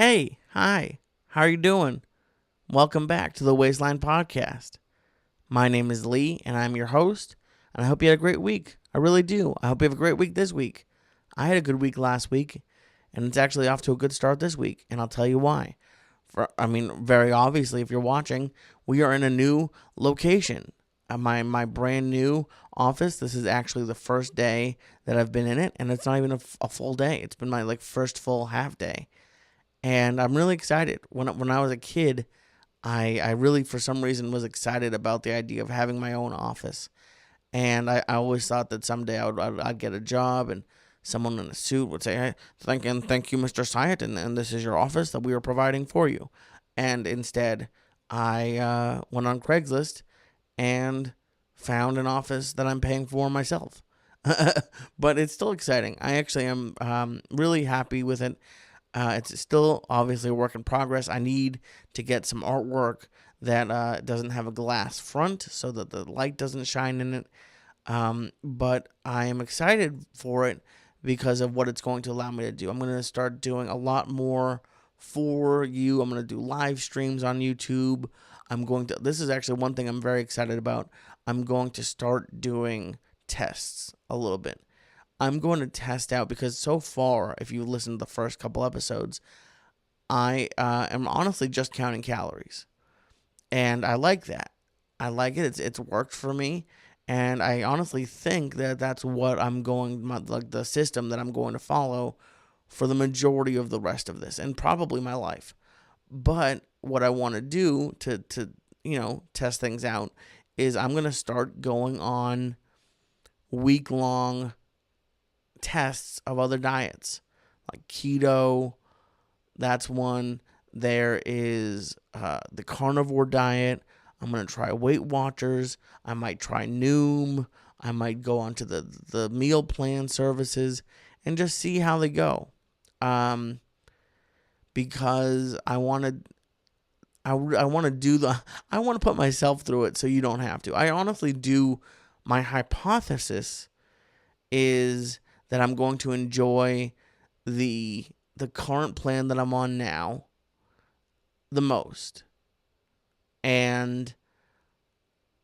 Hey, hi, how are you doing? Welcome back to the Waistline Podcast. My name is Lee, and I'm your host, and I hope you had a great week. I really do. I hope you have a great week this week. I had a good week last week, and it's actually off to a good start this week, and I'll tell you why. Very obviously, if you're watching, we are in a new location. My brand new office. This is actually the first day that I've been in it, and it's not even a full day. It's been my first full half day. And I'm really excited. When I was a kid, I really, for some reason, was excited about the idea of having my own office. And I always thought that someday I'd get a job and someone in a suit would say, hey, thank you, Mr. Syatt, and this is your office that we are providing for you. And instead, I went on Craigslist and found an office that I'm paying for myself. But it's still exciting. I actually am really happy with it. It's still obviously a work in progress. I need to get some artwork that doesn't have a glass front so that the light doesn't shine in it. But I am excited for it because of what it's going to allow me to do. I'm going to start doing a lot more for you. I'm going to do live streams on YouTube. This is actually one thing I'm very excited about. I'm going to start doing tests a little bit. I'm going to test out because so far, if you listen to the first couple episodes, I am honestly just counting calories. And I like that. I like it. It's worked for me. And I honestly think that that's what the system that I'm going to follow for the majority of the rest of this and probably my life. But what I want to do to test things out is I'm going to start going on week-long tests of other diets, like keto. That's one. There is the carnivore diet. I'm going to try Weight Watchers. I might try Noom. I might go onto the meal plan services and just see how they go. Because I want to put myself through it so you don't have to. I honestly do. My hypothesis is that I'm going to enjoy the current plan that I'm on now the most. And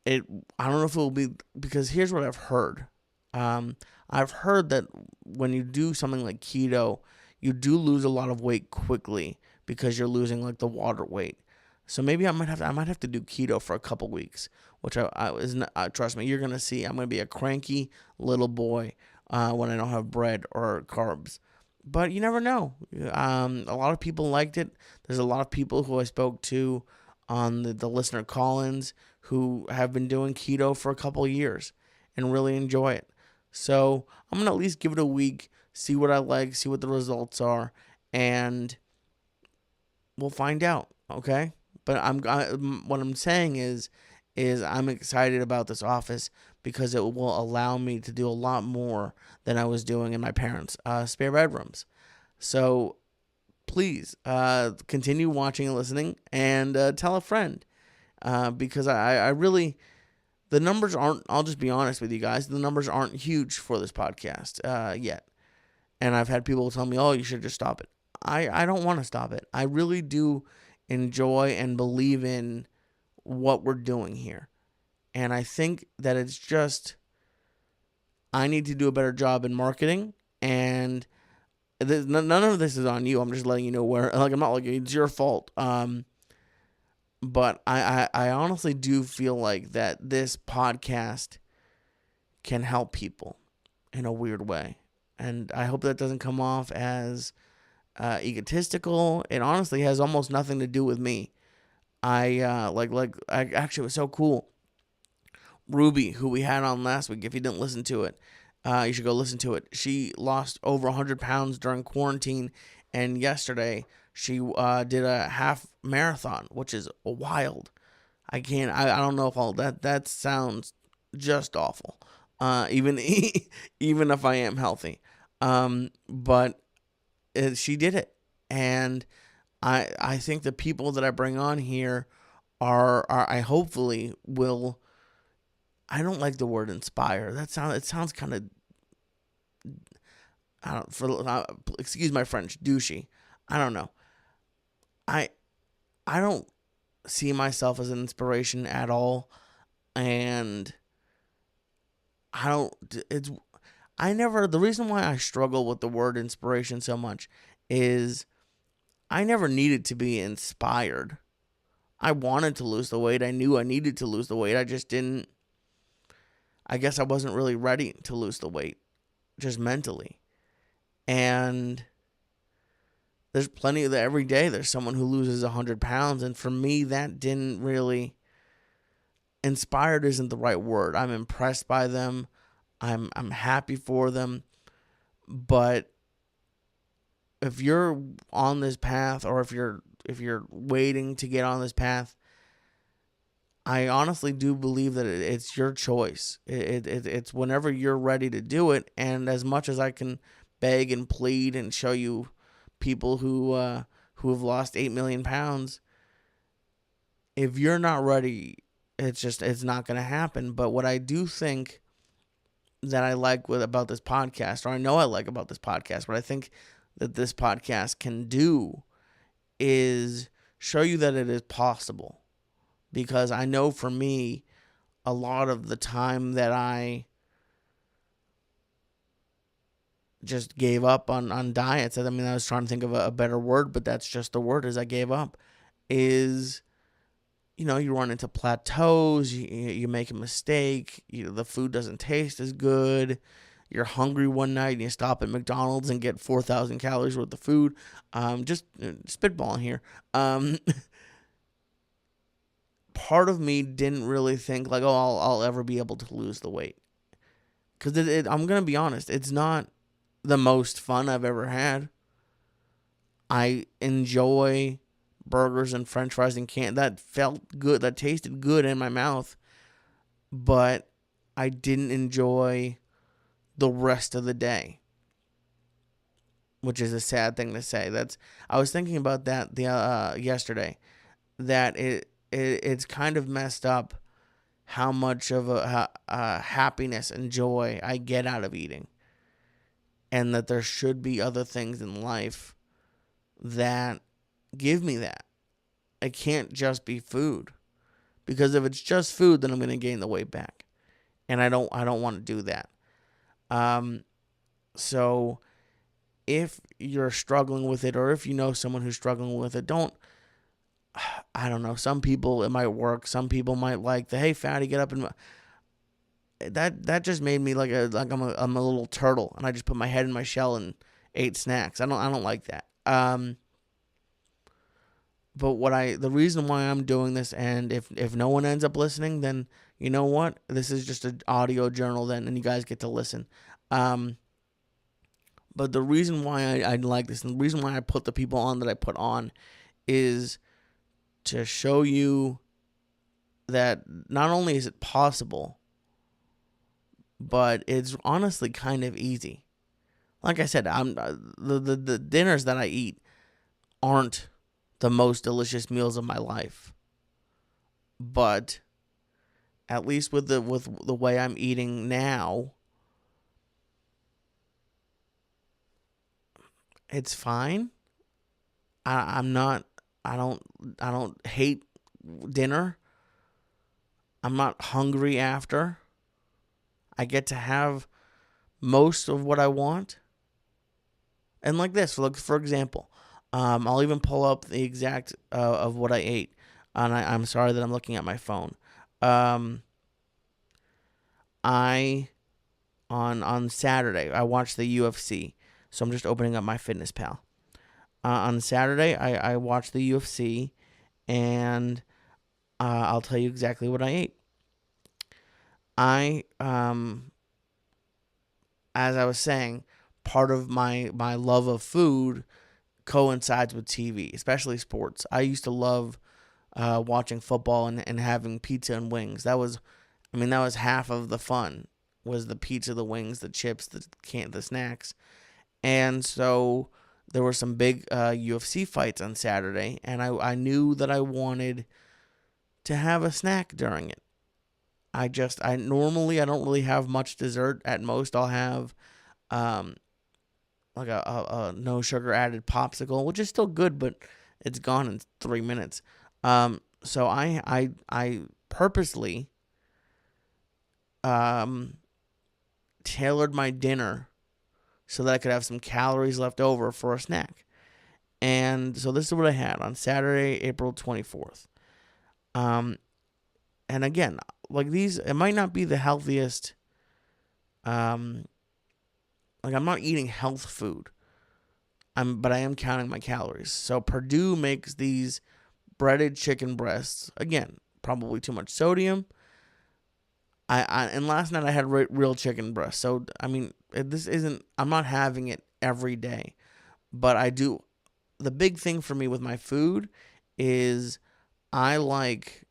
I don't know if it will be, because here's what I've heard. I've heard that when you do something like keto, you do lose a lot of weight quickly because you're losing the water weight. So maybe I might have to do keto for a couple weeks, which trust me, you're gonna see. I'm gonna be a cranky little boy when I don't have bread or carbs. But you never know. A lot of people liked it. There's a lot of people who I spoke to on the listener call-ins who have been doing keto for a couple of years and really enjoy it. So I'm going to at least give it a week, see what I like, see what the results are, and we'll find out, okay? But what I'm saying is I'm excited about this office because it will allow me to do a lot more than I was doing in my parents' spare bedrooms. So please continue watching and listening, and tell a friend because I really, the numbers aren't, I'll just be honest with you guys, the numbers aren't huge for this podcast yet. And I've had people tell me, oh, you should just stop it. I don't want to stop it. I really do enjoy and believe in what we're doing here. And I think that it's just, I need to do a better job in marketing, and none of this is on you. I'm just letting you know where, I'm not it's your fault. But I honestly do feel like that this podcast can help people in a weird way. And I hope that doesn't come off as egotistical. It honestly has almost nothing to do with me. I actually, it was so cool. Ruby, who we had on last week, if you didn't listen to it, you should go listen to it. She lost over 100 pounds during quarantine, and yesterday she did a half marathon, which is wild. I don't know if that sounds just awful. Even if I am healthy. But she did it, and I think the people that I bring on here are I hopefully will. I don't like the word inspire. It sounds kind of, excuse my French, douchey. I don't know. I I don't see myself as an inspiration at all, and I don't it's I never the reason why I struggle with the word inspiration so much is I never needed to be inspired. I wanted to lose the weight. I knew I needed to lose the weight. I just didn't I guess I wasn't really ready to lose the weight just mentally. And there's plenty of that every day. There's someone who loses 100 pounds. And for me, that didn't really, inspired isn't the right word. I'm impressed by them. I'm happy for them. But if you're on this path, or if you're waiting to get on this path, I honestly do believe that it's your choice. It's whenever you're ready to do it. And as much as I can beg and plead and show you people who have lost 8 million pounds, if you're not ready, it's not going to happen. But what I do think that I like about this podcast, or I know I like about this podcast, what I think that this podcast can do is show you that it is possible. Because I know for me, a lot of the time that I just gave up on diets, I mean, I was trying to think of a better word, but that's just the word, is I gave up, is, you run into plateaus, you make a mistake, the food doesn't taste as good, you're hungry one night and you stop at McDonald's and get 4,000 calories worth of food, just spitballing here, part of me didn't really think like, oh, I'll ever be able to lose the weight. Because I'm going to be honest, it's not the most fun I've ever had. I enjoy burgers and french fries and that felt good, that tasted good in my mouth. But I didn't enjoy the rest of the day. Which is a sad thing to say. I was thinking about that yesterday. That it's kind of messed up how much of a happiness and joy I get out of eating. And that there should be other things in life that give me that. It can't just be food. Because if it's just food, then I'm going to gain the weight back. And I don't want to do that. So if you're struggling with it, or if you know someone who's struggling with it, I don't know. Some people, it might work. Some people might like the, hey, fatty, get up and that just made me like I'm a little turtle, and I just put my head in my shell and ate snacks. I don't like that. But the reason why I'm doing this, and if no one ends up listening, then you know what? This is just an audio journal then, and you guys get to listen. But the reason why I like this, and the reason why I put the people on that I put on, is to show you that not only is it possible, but it's honestly kind of easy. Like I said, the dinners that I eat aren't the most delicious meals of my life. But at least with the way I'm eating now, it's fine. I don't hate dinner. I'm not hungry after. I get to have most of what I want. And like this, look, for example, I'll even pull up the exact of what I ate. And I'm sorry that I'm looking at my phone. On Saturday, I watched the UFC. So I'm just opening up my Fitness Pal. On Saturday, I watched the UFC, and I'll tell you exactly what I ate. As I was saying, part of my love of food coincides with TV, especially sports. I used to love watching football and having pizza and wings. That was half of the fun, was the pizza, the wings, the chips, the snacks. And so there were some big UFC fights on Saturday, and I knew that I wanted to have a snack during it. I normally don't really have much dessert. At most, I'll have like a no sugar added popsicle, which is still good, but it's gone in 3 minutes. So I purposely tailored my dinner so that I could have some calories left over for a snack. And so this is what I had on Saturday, April 24th. And again, like these, it might not be the healthiest. Like I'm not eating health food. But I am counting my calories. So Purdue makes these breaded chicken breasts. Again, probably too much sodium. And last night I had real chicken breast. So I mean, I'm not having it every day, but I do. The big thing for me with my food is I like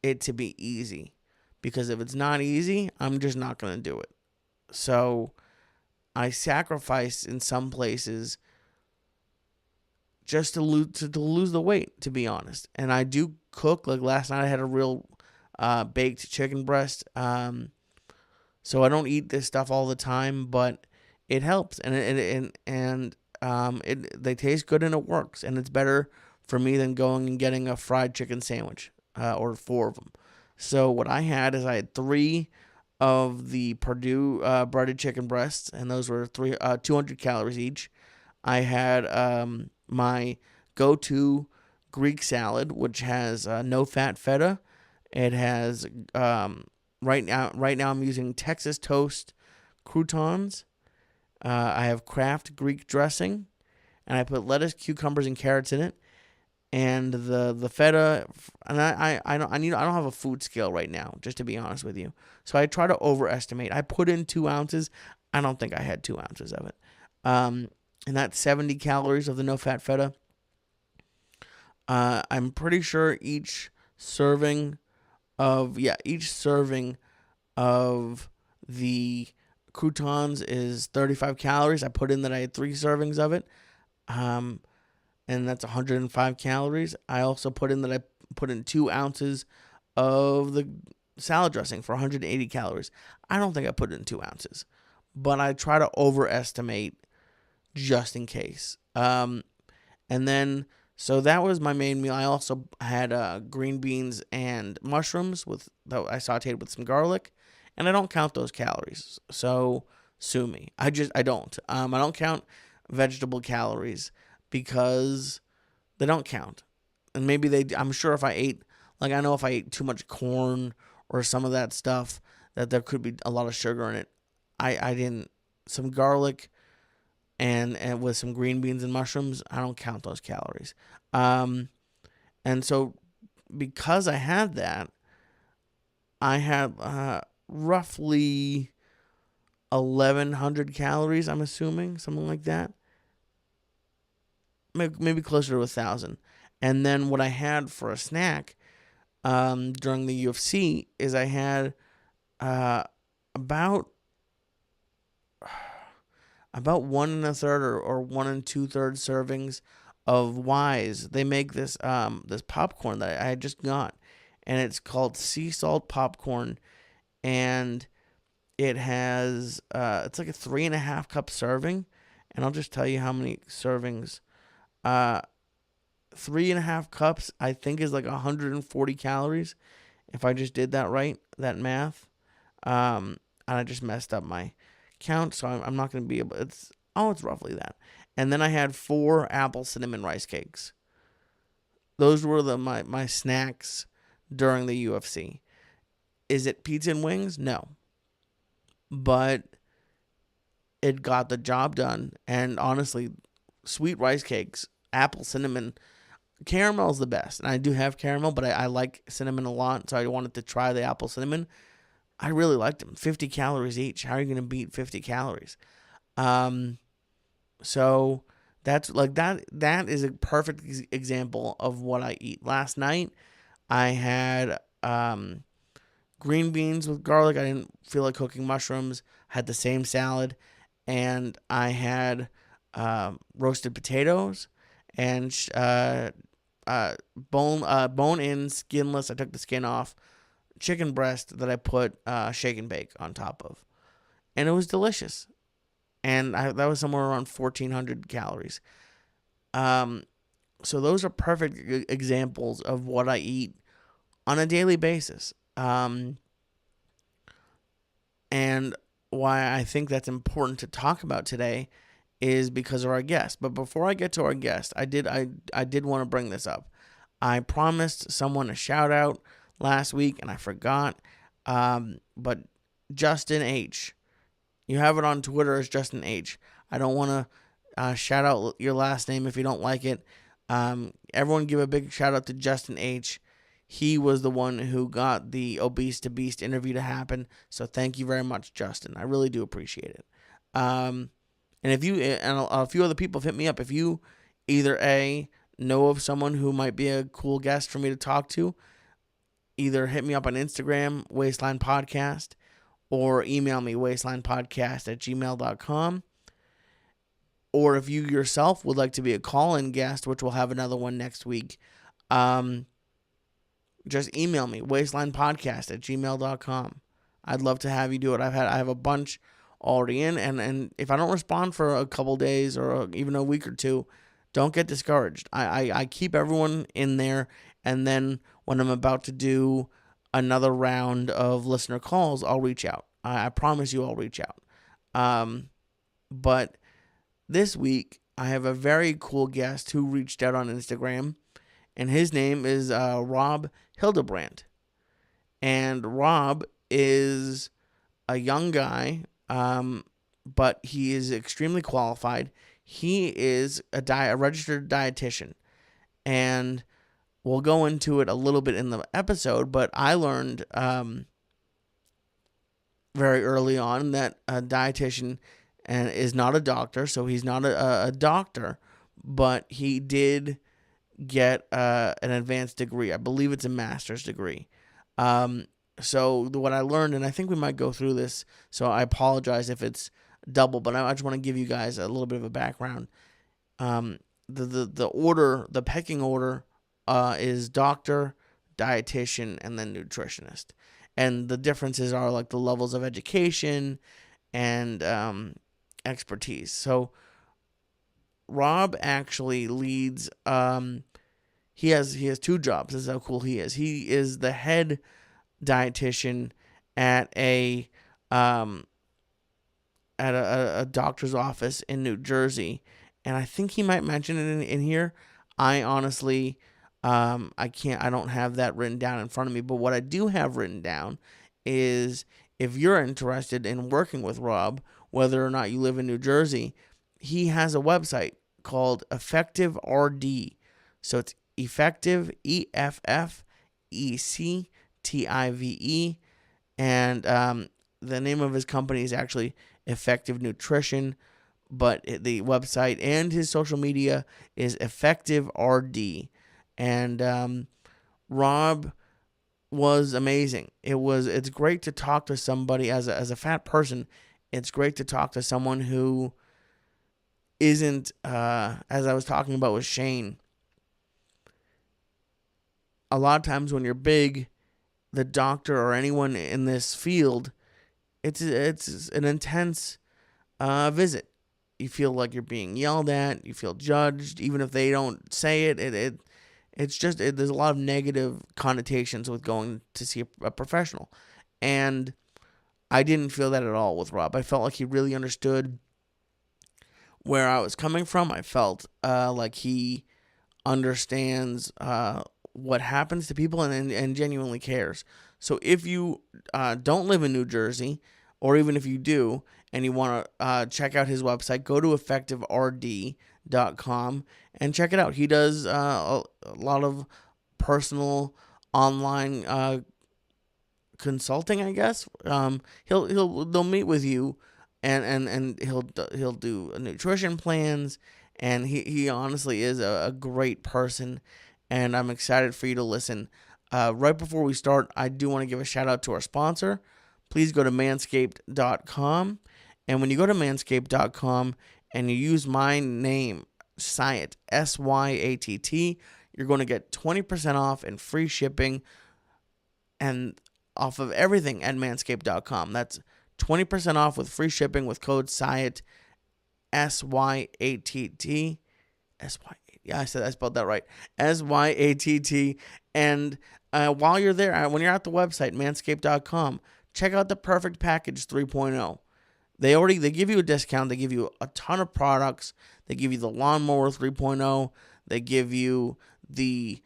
it to be easy, because if it's not easy, I'm just not going to do it. So I sacrifice in some places just to lose the weight, to be honest. And I do cook. Like last night I had a real baked chicken breast. So I don't eat this stuff all the time, but it helps, and they taste good and it works, and it's better for me than going and getting a fried chicken sandwich, or 4 of them. So what I had is I had 3 of the Purdue breaded chicken breasts, and those were 200 calories each. I had my go-to Greek salad, which has no-fat feta. It has right now I'm using Texas toast croutons. I have Kraft Greek dressing, and I put lettuce, cucumbers, and carrots in it. And the feta, and I don't have a food scale right now, just to be honest with you. So I try to overestimate. I put in 2 ounces. I don't think I had 2 ounces of it. And that's 70 calories of the no-fat feta. I'm pretty sure each serving of the croutons is 35 calories. I put in that I had 3 servings of it. And that's 105 calories. I also put in that I put in 2 ounces of the salad dressing for 180 calories. I don't think I put in 2 ounces, but I try to overestimate just in case. And then, so that was my main meal. I also had green beans and mushrooms I sauteed with some garlic, and I don't count those calories. So sue me. I don't. I don't count vegetable calories because they don't count. And maybe I'm sure if I ate, like I know if I ate too much corn or some of that stuff, that there could be a lot of sugar in it. I didn't. Some garlic and with some green beans and mushrooms, I don't count those calories. And so because I had that, I had roughly 1,100 calories, I'm assuming, something like that. Maybe closer to 1,000. And then what I had for a snack during the UFC is I had about 1 1/3 or 1 2/3 servings of Wise. They make this this popcorn that I had just got, and it's called sea salt popcorn, and it has it's like a 3.5 cup serving, and I'll just tell you how many servings. 3.5 cups, I think, is like 140 calories. If I just did that right, that math. And I just messed up my count, so I'm not going to be able. It's roughly that. And then I had 4 apple cinnamon rice cakes. Those were my snacks during the UFC. Is it pizza and wings? No. But it got the job done. And honestly, sweet rice cakes, apple cinnamon, caramel's the best. And I do have caramel, but I like cinnamon a lot, so I wanted to try the apple cinnamon. I really liked them. 50 calories each. How are you going to beat 50 calories? So that's like that is a perfect example of what I eat. Last night I had green beans with garlic. I didn't feel like cooking mushrooms. Had the same salad, and I had roasted potatoes and bone in, skinless. I took the skin off. Chicken breast that I put shake and bake on top of, and it was delicious. And that was somewhere around 1,400 calories. So those are perfect examples of what I eat on a daily basis. And why I think that's important to talk about today is because of our guest. But before I get to our guest, I did want to bring this up. I promised someone a shout out last week and I forgot. But Justin H. You have it on Twitter as Justin H. I don't want to shout out your last name if you don't like it. Everyone give a big shout out to Justin H. He was the one who got the Obese to Beast interview to happen. So thank you very much, Justin. I really do appreciate it. And if you and a few other people have hit me up, if you either A, know of someone who might be a cool guest for me to talk to, either hit me up on Instagram, Waistline Podcast, or email me, waistlinepodcast@gmail.com. Or if you yourself would like to be a call-in guest, which we'll have another one next week, just email me, waistlinepodcast@gmail.com. I'd love to have you do it. I have a bunch already in, and if I don't respond for a couple days or even a week or two, don't get discouraged. I keep everyone in there, and then when I'm about to do another round of listener calls, I'll reach out. I promise you I'll reach out. But this week, I have a very cool guest who reached out on Instagram, and his name is Rob Hildebrandt. And Rob is a young guy, but he is extremely qualified. He is a registered dietitian, and we'll go into it a little bit in the episode, but I learned very early on that a dietitian is not a doctor, so he's not a doctor, but he did get an advanced degree. I believe it's a master's degree. So what I learned, and I think we might go through this, so I apologize if it's double, but I just want to give you guys a little bit of a background. The order, the pecking order, is doctor, dietitian, and then nutritionist. And the differences are like the levels of education and expertise. So Rob actually leads, he has two jobs. This is how cool he is. He is the head dietitian at a doctor's office in New Jersey, and I think he might mention it in here. I honestly, I don't have that written down in front of me, but what I do have written down is if you're interested in working with Rob, whether or not you live in New Jersey, he has a website called Effective RD. So it's Effective, EFFECTIVE, and the name of his company is actually Effective Nutrition, but the website and his social media is Effective RD. And Rob was amazing. It's great to talk to somebody as a fat person. It's great to talk to someone who isn't, as I was talking about with Shane, a lot of times when you're big, the doctor or anyone in this field, it's an intense visit. You feel like you're being yelled at. You feel judged, even if they don't say it. There's a lot of negative connotations with going to see a professional, and I didn't feel that at all with Rob. I felt like he really understood where I was coming from. I felt like he understands what happens to people and genuinely cares. So if you don't live in New Jersey, or even if you do, and you want to check out his website, go to effectiverd.com and check it out. He does a lot of personal online consulting, I guess. They'll meet with you, and he'll do nutrition plans, and he honestly is a great person, and I'm excited for you to listen. Right before we start, I do want to give a shout out to our sponsor. Please go to manscaped.com, and when you go to manscaped.com and you use my name, Syatt, Syatt, you're going to get 20% off and free shipping and off of everything at manscaped.com. That's 20% off with free shipping with code Syatt, Syatt, Syatt. Yeah, I spelled that right. Syatt. And while you're there, when you're at the website, manscaped.com, check out the Perfect Package 3.0. They give you a discount. They give you a ton of products. They give you the Lawnmower 3.0. They give you the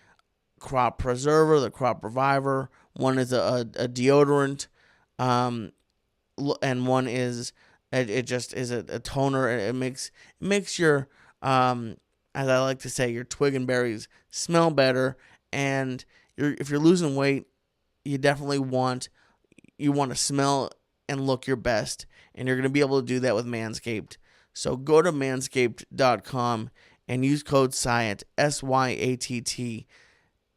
Crop Preserver, the Crop Reviver. One is a deodorant, and one is it just is a toner. It makes your as I like to say, your twig and berries smell better. And if you're losing weight, you definitely want to smell and look your best, and you're going to be able to do that with Manscaped. So go to manscaped.com and use code Syatt, Syatt,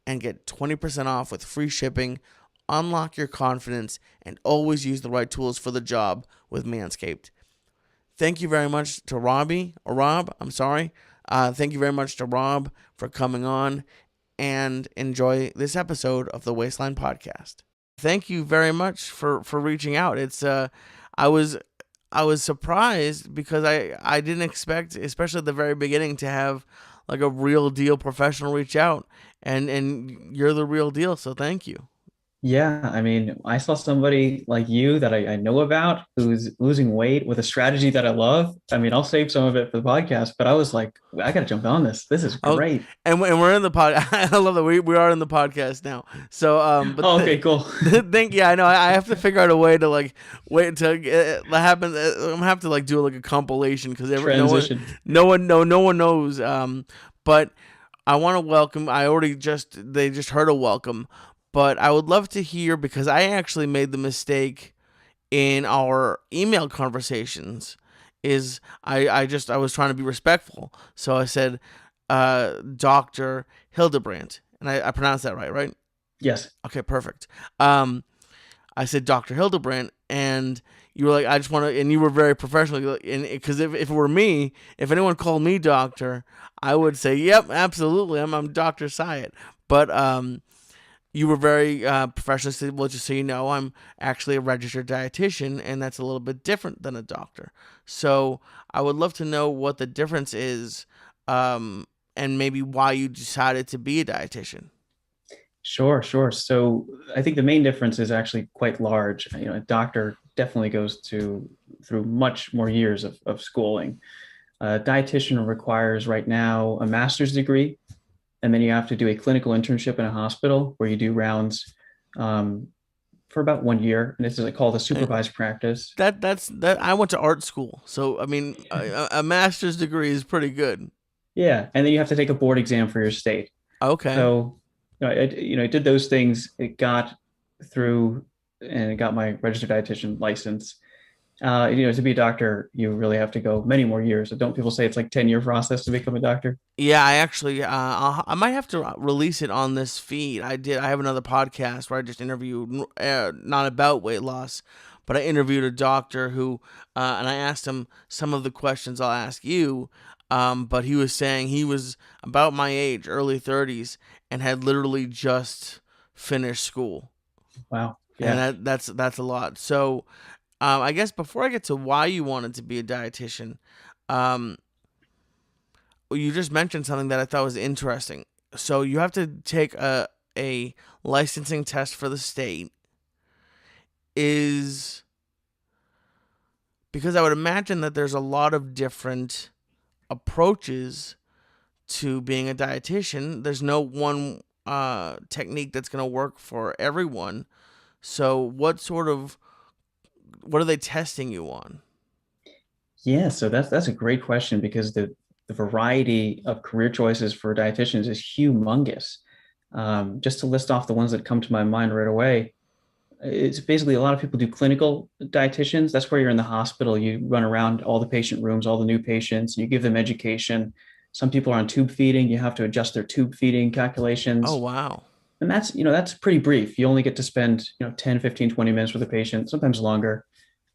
and get 20% off with free shipping. Unlock your confidence and always use the right tools for the job with Manscaped. Thank you very much to Rob. Thank you very much to Rob for coming on, and enjoy this episode of the Waistline Podcast. Thank you very much for reaching out. It's I was surprised because I didn't expect, especially at the very beginning, to have like a real deal professional reach out, and you're the real deal. So thank you. Yeah, I mean, I saw somebody like you that I know about who's losing weight with a strategy that I love. I mean, I'll save some of it for the podcast, but I was like, I got to jump on this. This is Oh, great. and we're in the pod. I love that we are in the podcast now. So but Oh, okay, cool. I know I have to figure out a way to like wait until that happens. I'm gonna have to like do like a compilation because Transition. no one knows. But I want to welcome. They just heard a welcome, but I would love to hear, because I actually made the mistake in our email conversations. I was trying to be respectful, so I said Dr. Hildebrandt, and I pronounced that right? Yes. Okay, perfect. I said Dr. Hildebrand, and you were like, I just want to, and you were very professional. And because if it were me, if anyone called me doctor, I would say, yep, absolutely, I'm Dr. Syatt. But you were very professional. Said, well, just so you know, I'm actually a registered dietitian, and that's a little bit different than a doctor. So I would love to know what the difference is, and maybe why you decided to be a dietitian. Sure, sure. So I think the main difference is actually quite large. You know, a doctor definitely goes through much more years of schooling. A dietitian requires right now a master's degree, and then you have to do a clinical internship in a hospital where you do rounds for about 1 year, and this is called a supervised practice. That I went to art school, so I mean, a master's degree is pretty good. Yeah, and then you have to take a board exam for your state. Okay. So, I did those things. It got through, and it got my registered dietitian license. To be a doctor, you really have to go many more years. So don't people say it's like 10-year process to become a doctor? Yeah, I actually, I might have to release it on this feed. I have another podcast where I just interview, not about weight loss, but I interviewed a doctor who, and I asked him some of the questions I'll ask you. But he was saying he was about my age, early 30s, and had literally just finished school. Wow. And Yeah. that's a lot. So, I guess before I get to why you wanted to be a dietitian, um, you just mentioned something that I thought was interesting. So you have to take a licensing test for the state. Is because I would imagine that there's a lot of different approaches to being a dietitian. There's no one technique that's going to work for everyone. So what are they testing you on? Yeah. So that's a great question because the variety of career choices for dietitians is humongous. Just to list off the ones that come to my mind right away, it's basically a lot of people do clinical dietitians. That's where you're in the hospital. You run around all the patient rooms, all the new patients, you give them education. Some people are on tube feeding. You have to adjust their tube feeding Oh, calculations. wow. And that's pretty brief. You only get to spend, 10, 15, 20 minutes with a patient, sometimes longer.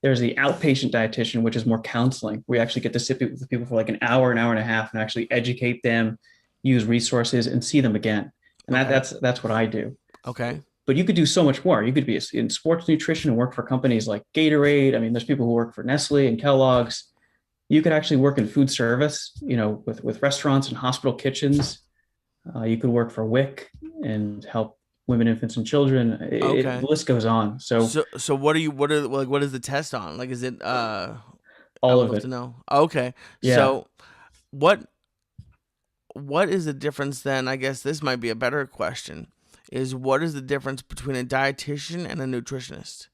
There's the outpatient dietitian, which is more counseling. We actually get to sit with people for like an hour and a half, and actually educate them, use resources, and see them again. And Okay. that's what I do. Okay. But you could do so much more. You could be in sports nutrition and work for companies like Gatorade. I mean, there's people who work for Nestle and Kellogg's. You could actually work in food service, with restaurants and hospital kitchens. You could work for WIC and help women, infants, and children. The Okay. list goes on. So So what is the test on? Like, is it I all would of love to it. know. Okay. Yeah, So what what is the difference then? I guess this might be a better question. Is what is the difference between a dietitian and a nutritionist?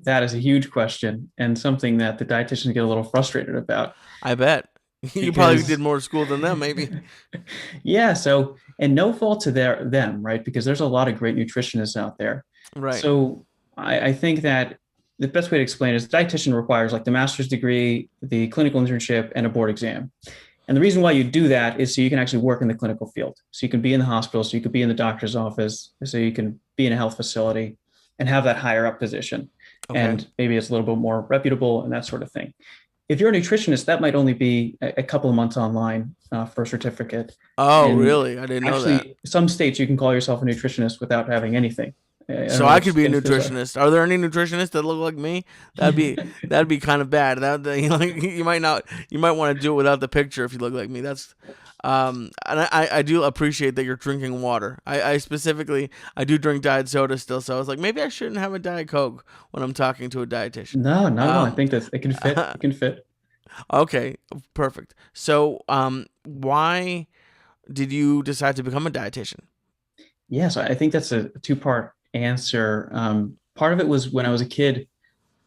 that is a huge question and something that the dietitians get a little frustrated about I bet. You probably did because more school than them, maybe. yeah, so and no fault to them, right? Because there's a lot of great nutritionists out there. Right. So I think that the best way to explain it is dietitian requires like the master's degree, the clinical internship, and a board exam. And the reason why you do that is so you can actually work in the clinical field. So you can be in the hospital, so you could be in the doctor's office, so you can be in a health facility and have that higher up position. Okay. And maybe it's a little bit more reputable and that sort of thing. If you're a nutritionist, that might only be a couple of months online for a certificate. Oh, And really? I didn't know that. actually, some states you can call yourself a nutritionist without having anything. I don't So know I could which be a states those are. nutritionist. Are there any nutritionists that look like me? That'd be kind of bad. You might want to do it without the picture if you look like me. That's and I do appreciate that you're drinking water. I specifically I do drink diet soda still, so I was like maybe I shouldn't have a diet coke when I'm talking to a dietitian. No, not at all. I Um, think that it can fit. It can fit. okay, perfect. So why did you decide to become a dietitian? Yeah, so I think that's a two-part answer. Part of it was when I was a kid.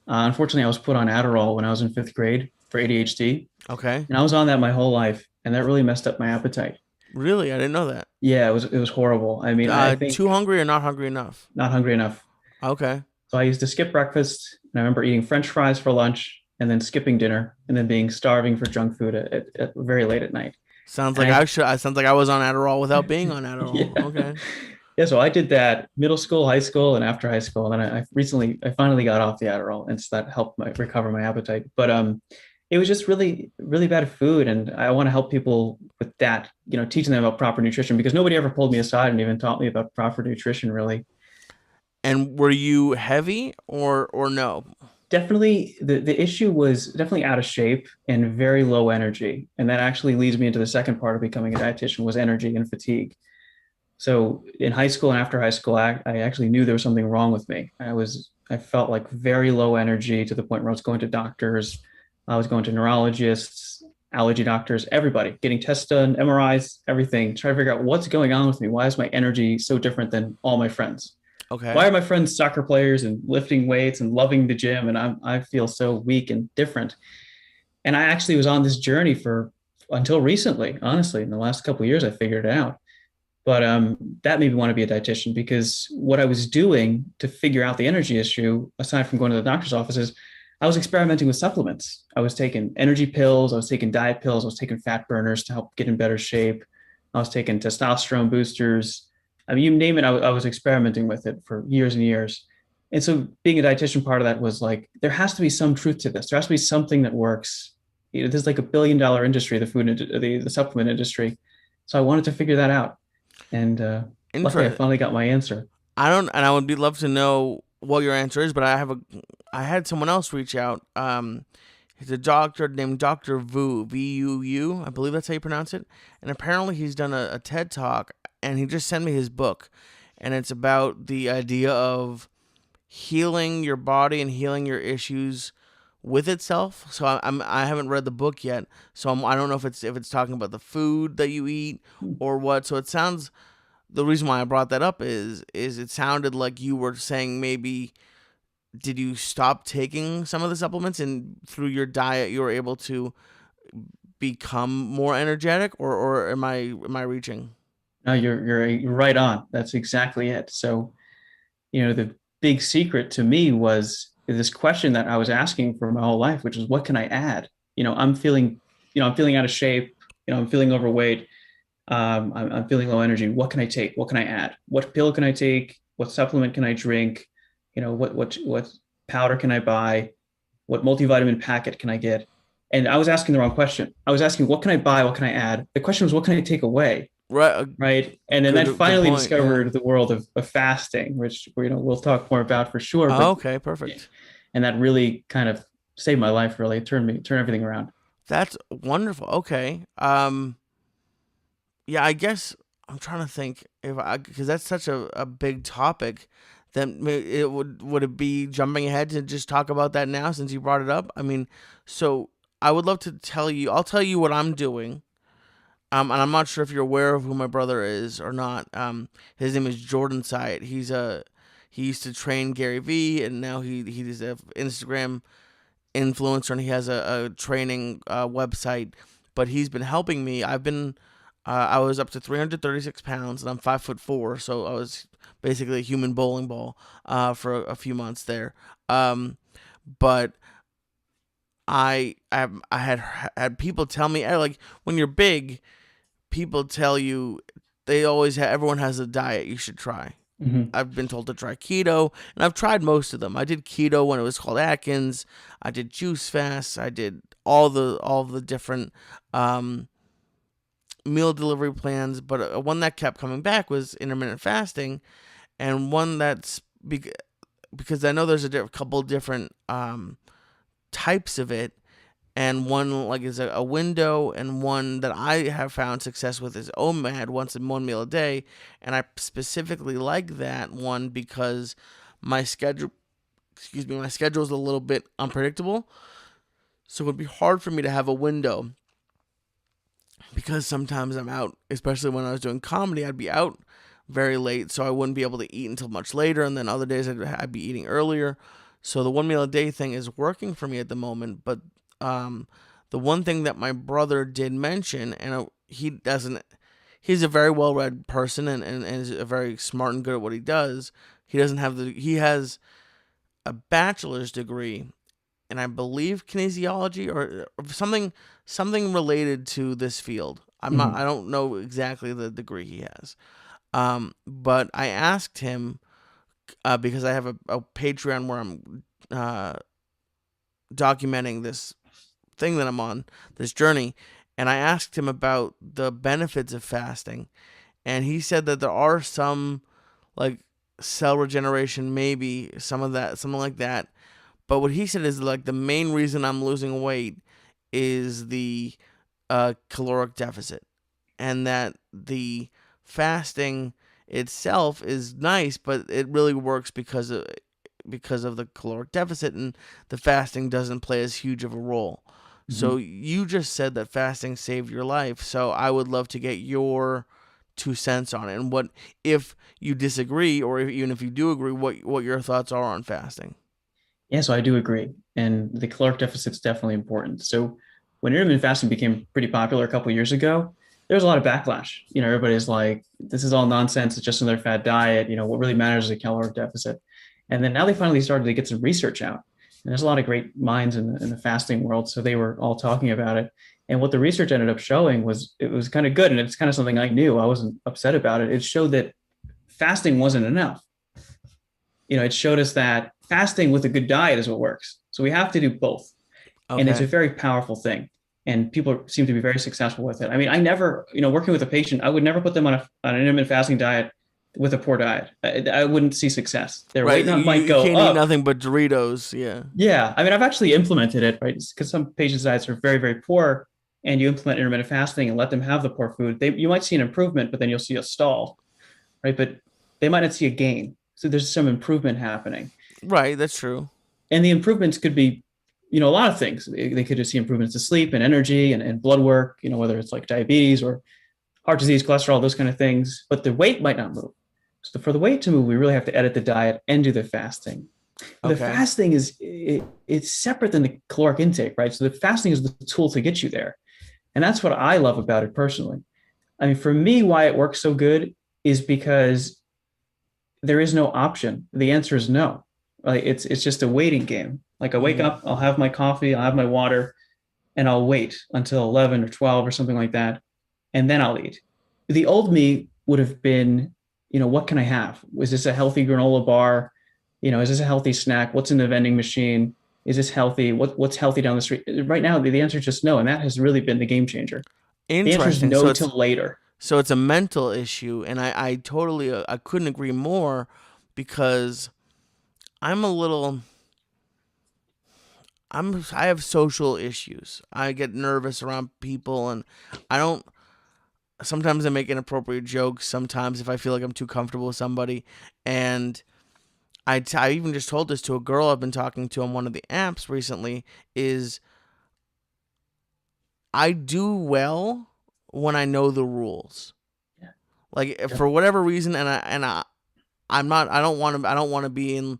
Unfortunately, I was put on Adderall when I was in fifth grade for ADHD, Okay, and I was on that my whole life, and that really messed up my appetite. really, I didn't know that. Yeah, it was horrible. I mean, I Too think hungry or not hungry enough? not hungry enough. Okay. So I used to skip breakfast, and I remember eating French fries for lunch, and then skipping dinner, and then being starving for junk food at very late at night. Sounds And like I, I should. Sounds like I was on Adderall without being on Adderall. yeah, Okay. yeah. So I did that middle school, high school, and after high school. And then I finally got off the Adderall, and so that helped recover my appetite. But it was just really, really bad food, and I want to help people with that. Teaching them about proper nutrition because nobody ever pulled me aside and even taught me about proper nutrition. Really, And were you heavy or no? definitely the issue was definitely out of shape and very low energy, and that actually leads me into the second part of becoming a dietitian was energy and fatigue. So in high school and after high school, I actually knew there was something wrong with me. I felt like very low energy to the point where I was going to doctors, I was going to neurologists, allergy doctors, everybody, getting tests done, MRIs, everything, trying to figure out what's going on with me. Why is my energy so different than all my friends? Why Okay. are my friends soccer players and lifting weights and loving the gym, and I feel so weak and different? And I actually was on this journey for until recently. Honestly, in the last couple of years, I figured it out. But that made me want to be a dietitian because what I was doing to figure out the energy issue, aside from going to the doctor's offices, I was experimenting with supplements. I was taking energy pills, I was taking diet pills, I was taking fat burners to help get in better shape. I was taking testosterone boosters. I mean, you name it, I was experimenting with it for years and years. And so being a dietitian, part of that was like, there has to be some truth to this. There has to be something that works. There's like $1 billion industry, the supplement industry. So I wanted to figure that out. And luckily, I Interesting. finally got my answer. I don't, and I would be love to know what your answer is, but I had someone else reach out. He's a doctor named Doctor Vu, VUU, I believe that's how you pronounce it. And apparently, he's done a TED talk, and he just sent me his book, and it's about the idea of healing your body and healing your issues with itself. So I haven't read the book yet, so I don't know if it's talking about the food that you eat or what. So it sounds the reason why I brought that up is it sounded like you were saying maybe did you stop taking some of the supplements and through your diet you were able to become more energetic or am I reaching? No, you're right on. That's exactly it. So, the big secret to me was this question that I was asking for my whole life, which is what can I add? I'm feeling out of shape. I'm feeling overweight. I'm feeling low energy. What can I take? What can I add? What pill can I take? What supplement can I drink? What powder can I buy? What multivitamin packet can I get? And I was asking the wrong question. I was asking, what can I buy? What can I add? The question was, what can I take away? Right, Right. And then I good finally point. Yeah. discovered the world of fasting, which we'll talk more about for sure. But Okay, perfect. and that really kind of saved my life, really. It turned everything around. That's wonderful. Okay. Yeah, I guess I'm trying to think if because that's such a big topic. Then it would it be jumping ahead to just talk about that now since you brought it up? I mean, so I would love to tell you. I'll tell you what I'm doing. And I'm not sure if you're aware of who my brother is or not. His name is Jordan Syatt. He used to train Gary Vee, and now he's an Instagram influencer, and he has a training website. But he's been helping me. I was up to 336 pounds, and I'm 5'4", so I was basically a human bowling ball for a few months there. But I had people tell me, like, when you're big, people tell you everyone has a diet you should try. Hmm. I've been told to try keto, and I've tried most of them. I did keto when it was called Atkins. I did juice fasts. I did all the different meal delivery plans, but one that kept coming back was intermittent fasting, and one that's because I know there's a couple different types of it, and one like is a window, and one that I have found success with is OMAD, once in one meal a day, and I specifically like that one because my schedule, my schedule is a little bit unpredictable, so it would be hard for me to have a window because sometimes I'm out, especially when I was doing comedy, I'd be out very late, so I wouldn't be able to eat until much later, and then other days I'd be eating earlier. So the one meal a day thing is working for me at the moment, but the one thing that my brother did mention, and he's a very well-read person and is a very smart and good at what he does. He has a bachelor's degree, and I believe kinesiology or something related to this field. Hmm. I don't know exactly the degree he has. But I asked him because I have a Patreon where I'm documenting this thing that I'm on, this journey, and I asked him about the benefits of fasting, and he said that there are some like cell regeneration, maybe some of that, something like that. But what he said is like the main reason I'm losing weight is the caloric deficit, and that the fasting itself is nice, but it really works because of the caloric deficit, and the fasting doesn't play as huge of a role. So Hmm. you just said that fasting saved your life. So I would love to get your 2 cents on it, and what if you disagree, or even if you do agree, what your thoughts are on fasting. Yeah, so I do agree. And the caloric deficit is definitely important. So when intermittent fasting became pretty popular a couple of years ago, there was a lot of backlash. Everybody's like, this is all nonsense. It's just another fad diet. What really matters is a caloric deficit. And then now they finally started to get some research out. And there's a lot of great minds in the fasting world. So they were all talking about it. And what the research ended up showing was it was kind of good. And it's kind of something I knew. I wasn't upset about it. It showed that fasting wasn't enough. It showed us that fasting with a good diet is what works. So we have to do both. And it's a Okay. very powerful thing. And people seem to be very successful with it. I mean, I never, working with a patient, I would never put them on an intermittent fasting diet with a poor diet. I wouldn't see success. Their Right. weight might You go can't eat up. nothing but Doritos. Yeah. Yeah. I mean, I've actually implemented it, right? Because some patients' diets are very, very poor. And you implement intermittent fasting and let them have the poor food. You might see an improvement, but then you'll see a stall, right? But they might not see a gain. So there's some improvement happening. Right. That's true. And the improvements could be a lot of things. They could just see improvements to sleep and energy and blood work, whether it's like diabetes or heart disease, cholesterol, those kind of things, but the weight might not move. So for the weight to move, we really have to edit the diet and do the fasting. The Okay. fasting it's separate than the caloric intake, right? So the fasting is the tool to get you there. And that's what I love about it personally. I mean, for me, why it works so good is because there is no option. The answer is no. Like it's just a waiting game. Like I wake Hmm. up, I'll have my coffee, I'll have my water, and I'll wait until 11 or 12 or something like that, and then I'll eat. The old me would have been, what can I have? Is this a healthy granola bar? Is this a healthy snack? What's in the vending machine? Is this healthy? What's healthy down the street? Right now, the answer is just no, and that has really been the game changer. The answer is Interesting. no till later. So it's a mental issue, and I totally I couldn't agree more because I'm a little I have social issues. I get nervous around people, and I don't. Sometimes I make inappropriate jokes. Sometimes if I feel like I'm too comfortable with somebody, and I even just told this to a girl I've been talking to on one of the apps recently. Is I do well when I know the rules. Yeah. Like Yep. for whatever reason, I'm not. I don't want to be in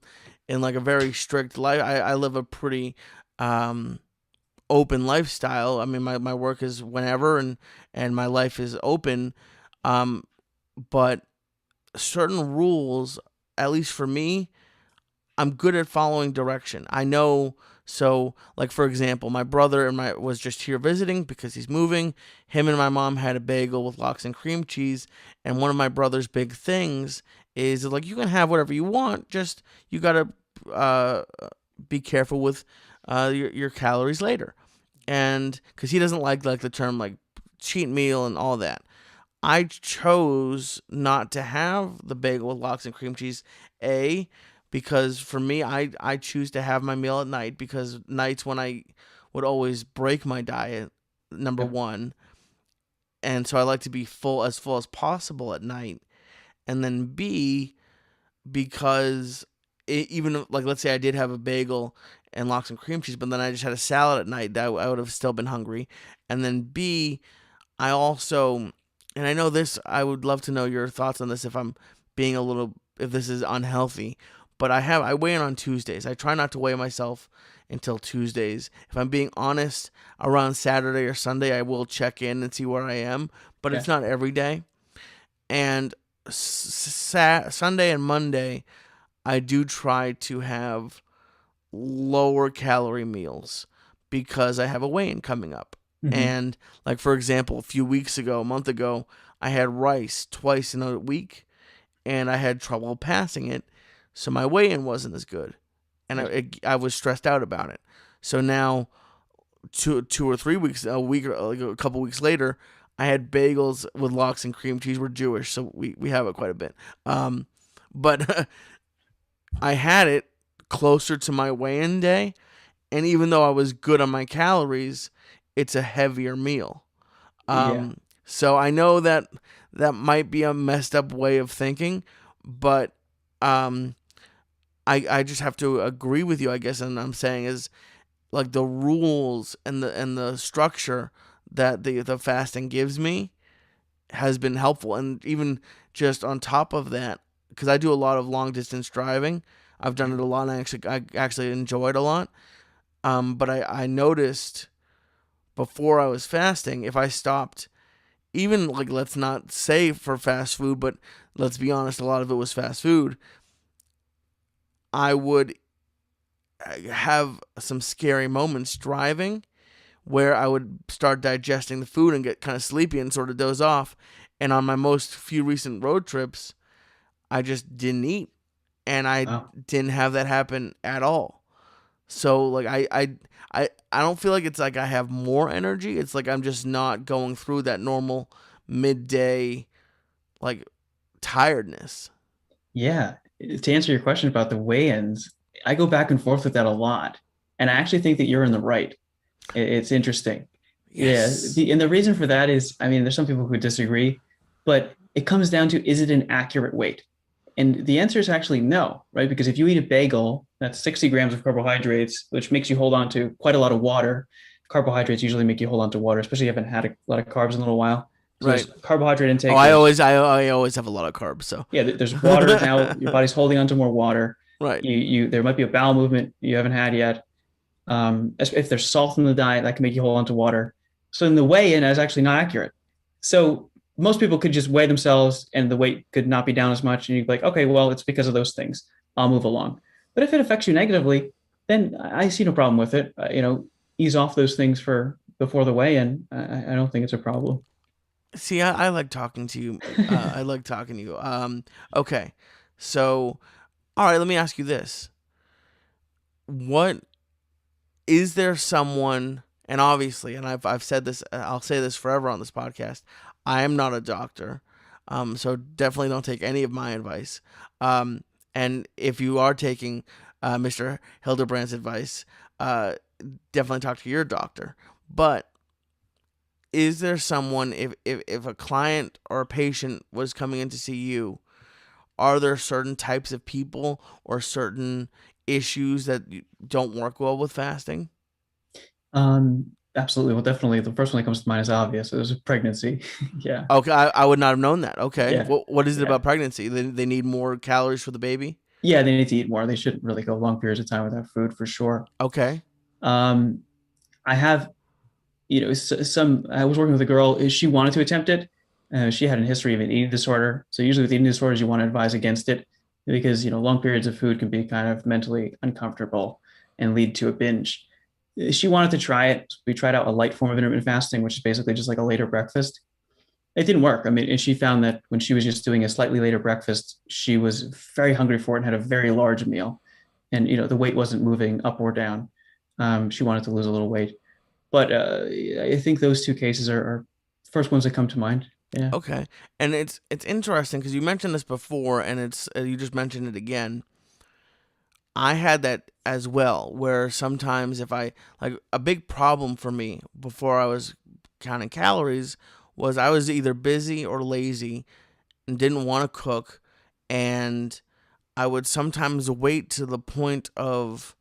like a very strict life. I live a pretty open lifestyle. I mean, my work is whenever, and my life is open. But certain rules, at least for me, I'm good at following direction. I know. So, like for example, my brother was just here visiting because he's moving. Him and my mom had a bagel with lox and cream cheese, and one of my brother's big things is like you can have whatever you want. Just you gotta be careful with your calories later, and because he doesn't like the term like cheat meal and all that. I chose not to have the bagel with lox and cream cheese. Because for me, I choose to have my meal at night because nights when I would always break my diet, number Yep. one. And so I like to be full as possible at night. And then B, because even like, let's say I did have a bagel and lox and cream cheese, but then I just had a salad at night, that I would have still been hungry. And then B, I also, and I know this, I would love to know your thoughts on this if this is unhealthy, but I weigh in on Tuesdays. I try not to weigh myself until Tuesdays. If I'm being honest, around Saturday or Sunday, I will check in and see where I am, but Yeah. it's not every day. And Sunday and Monday, I do try to have lower calorie meals because I have a weigh-in coming up. Mm-hmm. And like for example, a month ago, I had rice twice in a week, and I had trouble passing it, so my weigh-in wasn't as good, and I was stressed out about it. So now, 2 or 3 weeks, like a couple weeks later, I had bagels with lox and cream cheese. We're Jewish, so we have it quite a bit. But I had it closer to my weigh-in day, and even though I was good on my calories, it's a heavier meal. Yeah. So I know that might be a messed up way of thinking, but I just have to agree with you, I guess, and I'm saying is like the rules and the structure that the fasting gives me has been helpful, and even just on top of that, because I do a lot of long distance driving, I've done it a lot, and I actually enjoy it a lot. But I noticed before I was fasting, if I stopped, even like let's not say for fast food, but let's be honest, a lot of it was fast food. I would have some scary moments driving where I would start digesting the food and get kind of sleepy and sort of doze off. And on my most few recent road trips, I just didn't eat, and I Wow. didn't have that happen at all. So like I don't feel like it's like I have more energy. It's like I'm just not going through that normal midday like tiredness. Yeah. To answer your question about the weigh-ins, I go back and forth with that a lot. And I actually think that you're in the right. It's interesting. Yeah. Yes. And the reason for that is, I mean, there's some people who disagree, but it comes down to, is it an accurate weight? And the answer is actually no, right? Because if you eat a bagel, that's 60 grams of carbohydrates, which makes you hold on to quite a lot of water. Carbohydrates usually make you hold on to water, especially if you haven't had a lot of carbs in a little while. So Right. there's carbohydrate intake. Oh, I always have a lot of carbs. So Yeah, there's water now. Your body's holding on to more water. right. There might be a bowel movement you haven't had yet. If there's salt in the diet, that can make you hold on to water. So in the weigh-in is actually not accurate. So most people could just weigh themselves and the weight could not be down as much. And you'd be like, okay, well, it's because of those things. I'll move along. But if it affects you negatively, then I see no problem with it. Ease off those things for before the weigh-in. I don't think it's a problem. See, I like talking to you. I like talking to you. Okay. So, all right, let me ask you this. What is there someone, and obviously, and I've said this, I'll say this forever on this podcast, I am not a doctor, so definitely don't take any of my advice. And if you are taking Mr. Hildebrand's advice, definitely talk to your doctor. But is there someone, if a client or a patient was coming in to see you, are there certain types of people or certain issues that don't work well with fasting? Absolutely. Well, definitely the first one that comes to mind is obvious. It was pregnancy. Yeah. Okay, I would not have known that. Okay, Yeah. what is it Yeah. about pregnancy? They need more calories for the baby. Yeah, they need to eat more. They shouldn't really go long periods of time without food for sure. Okay, Um, I have, some, I was working with a girl, she wanted to attempt it. She had a history of an eating disorder. So usually with eating disorders, you want to advise against it because, long periods of food can be kind of mentally uncomfortable and lead to a binge. She wanted to try it. We tried out a light form of intermittent fasting, which is basically just like a later breakfast. It didn't work. I mean, and she found that when she was just doing a slightly later breakfast, she was very hungry for it and had a very large meal. And, the weight wasn't moving up or down. She wanted to lose a little weight. But I think those two cases are first ones that come to mind. Yeah. okay, and it's interesting because you mentioned this before, and it's you just mentioned it again. I had that as well, where sometimes if I like a big problem for me before I was counting calories was I was either busy or lazy and didn't want to cook, and I would sometimes wait to the point of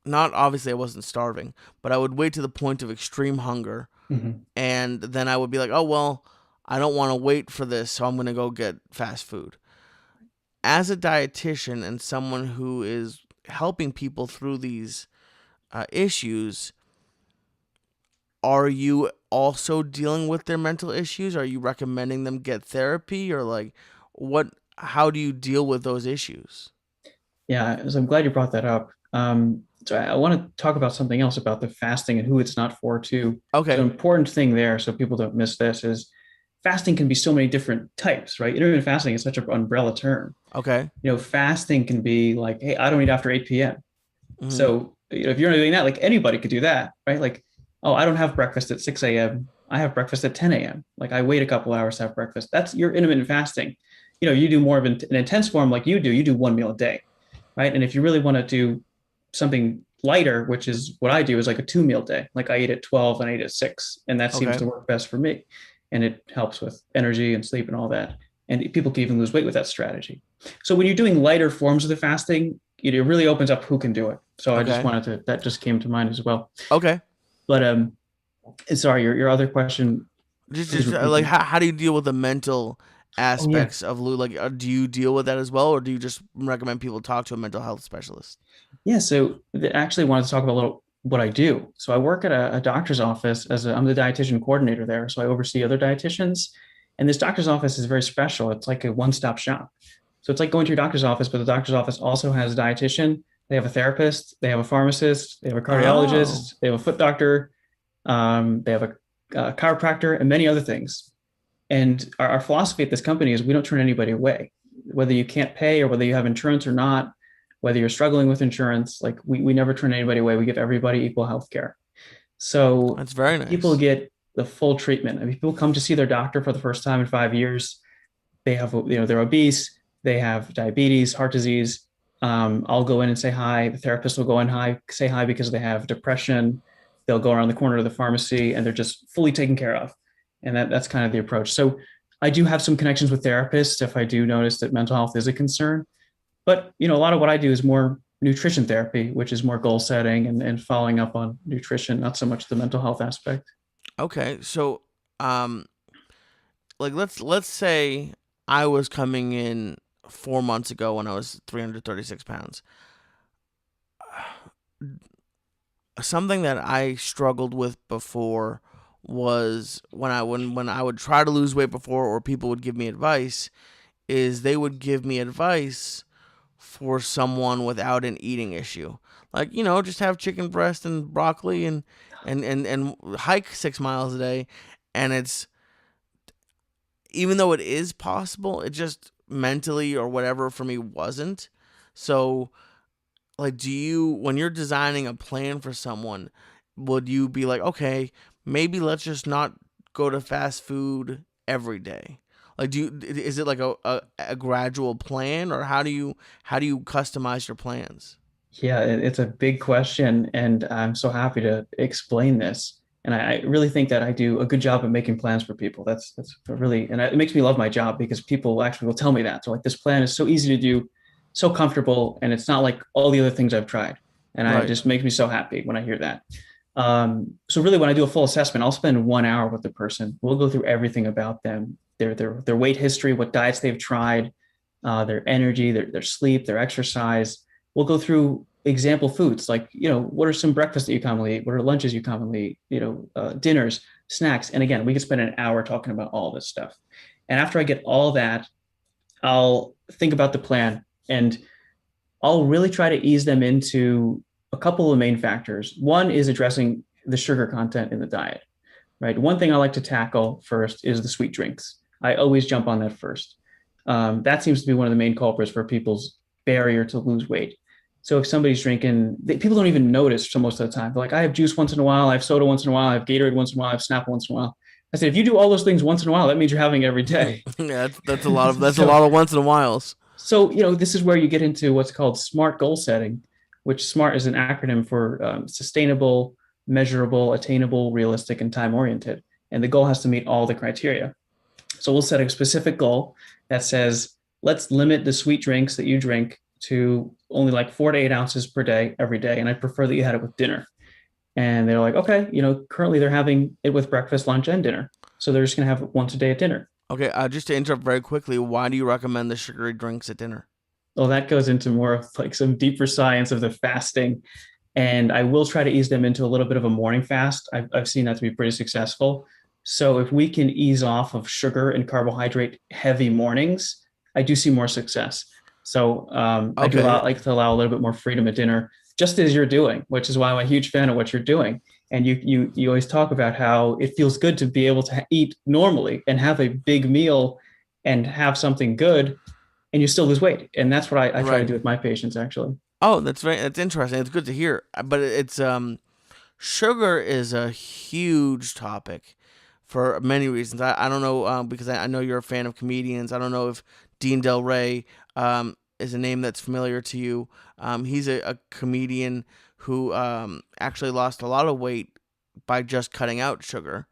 not obviously I wasn't starving, but I would wait to the point of extreme hunger, Mm-hmm. and then I would be like, oh well, I don't want to wait for this, so I'm gonna go get fast food. As a dietitian and someone who is helping people through these issues, are you also dealing with their mental issues? Are you recommending them get therapy, or like what? How do you deal with those issues? Yeah. So I'm glad you brought that up. So I want to talk about something else about the fasting and who it's not for too. So Okay, an important thing there, so people don't miss this, is fasting can be so many different types, right? Intermittent fasting is such an umbrella term. okay, Fasting can be like, hey, I don't eat after 8 p.m. hmm, So, if you're not doing that, like anybody could do that, right? Like, oh, I don't have breakfast at 6 a.m. I have breakfast at 10 a.m. Like I wait a couple hours to have breakfast. That's your intermittent fasting. You do more of an intense form like you do one meal a day, right? And if you really want to do something lighter, which is what I do, is like a 2 meal day. Like I eat at 12 and I eat at 6. And that seems okay, to work best for me. And it helps with energy and sleep and all that. And people can even lose weight with that strategy. So when you're doing lighter forms of the fasting, it really opens up who can do it. So I just okay, wanted to, that just came to mind as well. okay. But sorry, your other question, please Just repeat like that. how do you deal with the mental Oh yeah. aspects of like do you deal with that as well, or do you just recommend people talk to a mental health specialist? Yeah. So actually wanted to talk about a little what I do. So I work at a doctor's office I'm the dietitian coordinator there. So I oversee other dietitians. And this doctor's office is very special. It's like a one-stop shop. So it's like going to your doctor's office, but the doctor's office also has a dietitian. They have a therapist, they have a pharmacist, they have a Oh, cardiologist, they have a foot doctor, they have a chiropractor, and many other things. And our philosophy at this company is we don't turn anybody away, whether you can't pay or whether you have insurance or not, whether you're struggling with insurance. Like we never turn anybody away. We give everybody equal health care. So that's very people nice. get the full treatment. I mean, people come to see their doctor for the first time in 5 years. They have, they're obese, they have diabetes, heart disease. I'll go in and say hi. The therapist will go in say hi because they have depression. They'll go around the corner of the pharmacy and they're just fully taken care of. And that's kind of the approach. So I do have some connections with therapists if I do notice that mental health is a concern. But a lot of what I do is more nutrition therapy, which is more goal setting and following up on nutrition, not so much the mental health aspect. Okay, so um like let's say I was coming in 4 months ago when I was 336 pounds. Something that I struggled with before was when I would try to lose weight before, or people would give me advice, is they would give me advice for someone without an eating issue. Like, just have chicken breast and broccoli and hike 6 miles a day. And it's, even though it is possible, it just mentally or whatever for me wasn't. So, like, when you're designing a plan for someone, would you be like, okay, maybe let's just not go to fast food every day? Like, is it like a gradual plan, or how do you customize your plans? Yeah, it's a big question, and I'm so happy to explain this. And I really think that I do a good job of making plans for people. That's really, and it makes me love my job because people actually will tell me that. So like this plan is so easy to do, so comfortable, and it's not like all the other things I've tried. And it Right. just makes me so happy when I hear that. So really, when I do a full assessment, I'll spend 1 hour with the person. We'll go through everything about them, their weight history, what diets they've tried, their energy, their sleep, their exercise. We'll go through example foods like, what are some breakfasts that you commonly eat? What are lunches you commonly eat? Dinners, snacks. And again, we could spend an hour talking about all this stuff. And after I get all that, I'll think about the plan and I'll really try to ease them into a couple of main factors. One is addressing the sugar content in the diet, right? One thing I like to tackle first is the sweet drinks. I always jump on that first. That seems to be one of the main culprits for people's barrier to lose weight. So if somebody's drinking, people don't even notice for most of the time. They're like, I have juice once in a while, I have soda once in a while, I have Gatorade once in a while, I have Snapple once in a while. I said, if you do all those things once in a while, that means you're having it every day. Yeah, that's a lot of so, once in a whiles. so this is where you get into what's called SMART goal setting, which SMART is an acronym for sustainable, measurable, attainable, realistic, and time oriented. And the goal has to meet all the criteria. So we'll set a specific goal that says, let's limit the sweet drinks that you drink to only like 4 to 8 ounces per day, every day. And I prefer that you had it with dinner. And they're like, okay, currently they're having it with breakfast, lunch, and dinner. So they're just going to have it once a day at dinner. Okay, just to interrupt very quickly, why do you recommend the sugary drinks at dinner? Well, that goes into more of like some deeper science of the fasting. And I will try to ease them into a little bit of a morning fast. I've seen that to be pretty successful. So if we can ease off of sugar and carbohydrate heavy mornings, I do see more success. So I do Okay, like to allow a little bit more freedom at dinner, just as you're doing, which is why I'm a huge fan of what you're doing. And you always talk about how it feels good to be able to eat normally and have a big meal and have something good, and you still lose weight. And that's what I try to right. do with my patients, actually. Oh, that's interesting. It's good to hear. But it's sugar is a huge topic for many reasons. I don't know because I know you're a fan of comedians. I don't know if Dean Del Rey is a name that's familiar to you. He's a comedian who actually lost a lot of weight by just cutting out sugar,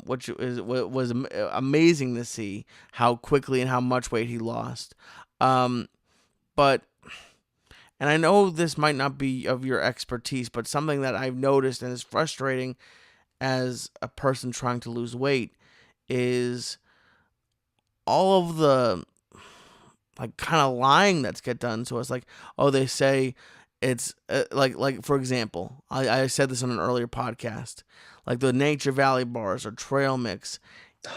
which was amazing to see how quickly and how much weight he lost. Um, but and I know this might not be of your expertise, but something that I've noticed and is frustrating as a person trying to lose weight is all of the like kind of lying that's get done. So it's like, oh, they say it's like for example, I said this on an earlier podcast, like the Nature Valley bars or trail mix.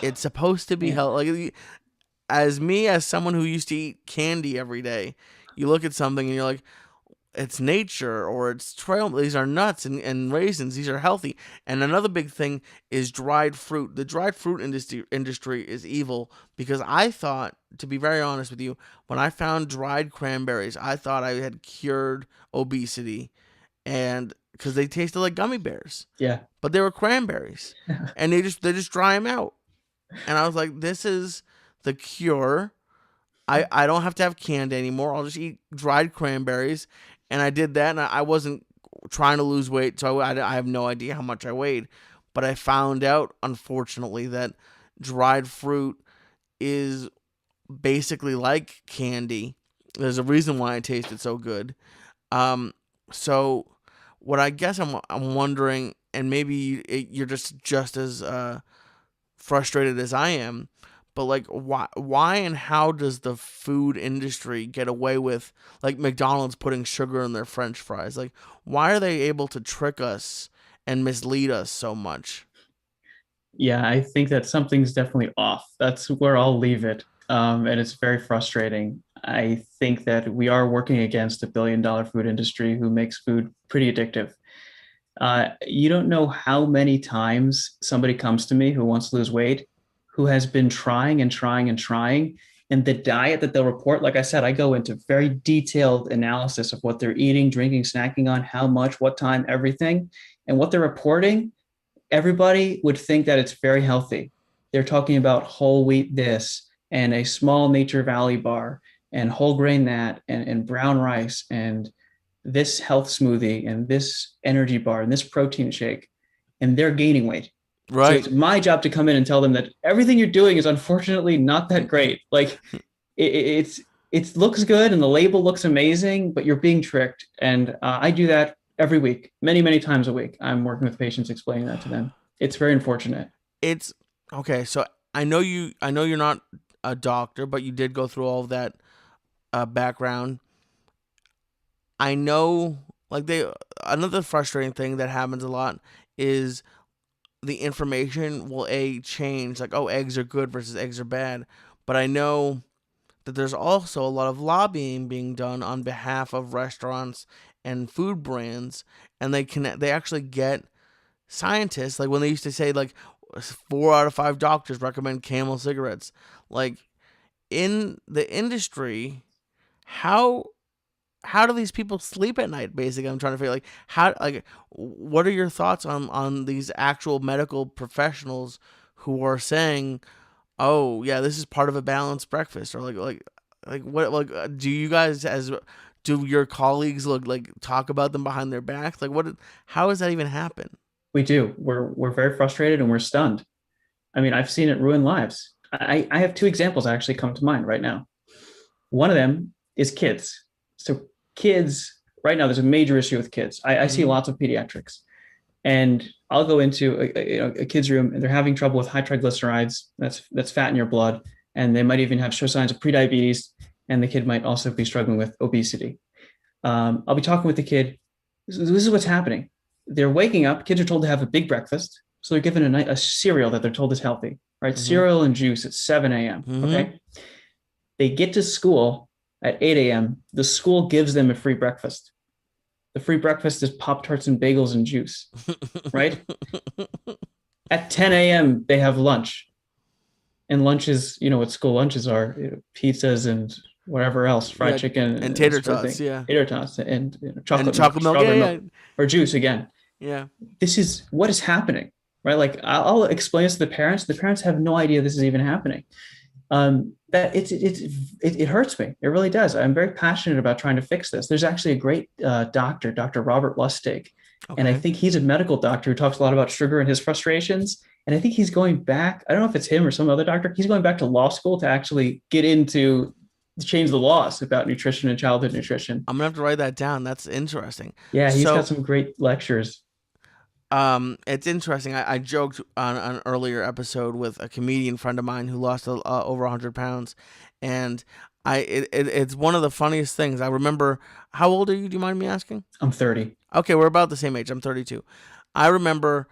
It's supposed to be Man, healthy. Like, as someone who used to eat candy every day, you look at something and you're like, it's nature or it's trail. These are nuts and raisins. These are healthy. And another big thing is dried fruit. The dried fruit industry is evil because I thought, to be very honest with you, when I found dried cranberries, I thought I had cured obesity, and because they tasted like gummy bears, yeah. but they were cranberries, and they just dry them out. And I was like, this is the cure. I don't have to have candy anymore. I'll just eat dried cranberries. And I did that, and I wasn't trying to lose weight, so I have no idea how much I weighed. But I found out, unfortunately, that dried fruit is basically like candy. There's a reason why it tasted so good. Um, so what I guess I'm wondering, and maybe you're just as frustrated as I am, but like why and how does the food industry get away with like McDonald's putting sugar in their french fries? Like why are they able to trick us and mislead us so much? Yeah, I think that something's definitely off. That's where I'll leave it. And it's very frustrating. I think that we are working against a $1 billion food industry who makes food pretty addictive. You don't know how many times somebody comes to me who wants to lose weight, who has been trying and trying and trying. And the diet that they'll report, like I said, I go into very detailed analysis of what they're eating, drinking, snacking on, how much, what time, everything. And what they're reporting, everybody would think that it's very healthy. They're talking about whole wheat this and a small Nature Valley bar and whole grain that and brown rice and this health smoothie and this energy bar and this protein shake, and they're gaining weight. So Right. it's my job to come in and tell them that everything you're doing is unfortunately not that great. Like it looks good and the label looks amazing, but you're being tricked. And I do that every week, many, many times a week. I'm working with patients explaining that to them. It's very unfortunate. It's okay. So I know you're not a doctor, but you did go through all of that background. I know, like another frustrating thing that happens a lot is the information will change, like, oh, eggs are good versus eggs are bad. But I know that there's also a lot of lobbying being done on behalf of restaurants and food brands, and they actually get scientists, like when they used to say like 4 out of 5 doctors recommend Camel cigarettes. Like in the industry, how do these people sleep at night? Basically, I'm trying to figure, like, what are your thoughts on these actual medical professionals who are saying, oh yeah, this is part of a balanced breakfast, or like what, like, do you guys, as do your colleagues talk about them behind their backs? Like, how does that even happen? We do. We're very frustrated and we're stunned. I mean, I've seen it ruin lives. I have 2 examples that actually come to mind right now. One of them is kids. So kids, right now, there's a major issue with kids. I see lots of pediatrics, and I'll go into a kid's room and they're having trouble with high triglycerides. That's fat in your blood, and they might even show signs of prediabetes, and the kid might also be struggling with obesity. I'll be talking with the kid. This is what's happening. They're waking up. Kids are told to have a big breakfast, so they're given a cereal that they're told is healthy, right? Cereal and juice at 7 a.m. Okay. They get to school at 8 a.m. The school gives them a free breakfast. The free breakfast is Pop-Tarts and bagels and juice, right? At 10 a.m., they have lunch. And lunches, what school lunches are, pizzas and whatever else, fried chicken. And tater tots, yeah. Tater tots and chocolate and chocolate milk, milk, or juice again. Yeah. This is what is happening, right? Like, I'll explain this to the parents. The parents have no idea this is even happening. That it hurts me. It really does. I'm very passionate about trying to fix this. There's actually a great doctor, Dr. Robert Lustig, and I think he's a medical doctor who talks a lot about sugar and his frustrations. And I think he's going back. I don't know if it's him or some other doctor. He's going back to law school to actually get into change the laws about nutrition and childhood nutrition. I'm gonna have to write that down. That's interesting. Yeah, he's got some great lectures. It's interesting. I joked on an earlier episode with a comedian friend of mine who lost over 100 pounds, and it's one of the funniest things. I remember. How old are you? Do you mind me asking? I'm 30. Okay, we're about the same age. I'm 32. I remember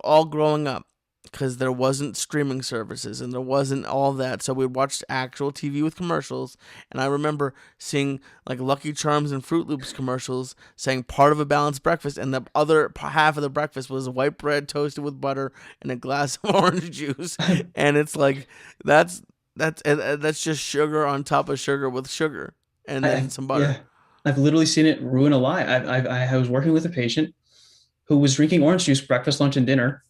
all growing up, because there wasn't streaming services and there wasn't all that, so we'd watch actual TV with commercials. And I remember seeing like Lucky Charms and Fruit Loops commercials saying part of a balanced breakfast, and the other half of the breakfast was white bread toasted with butter and a glass of orange juice. And it's like that's just sugar on top of sugar with sugar and then some butter. Yeah. I've literally seen it ruin a life. I was working with a patient who was drinking orange juice breakfast, lunch, and dinner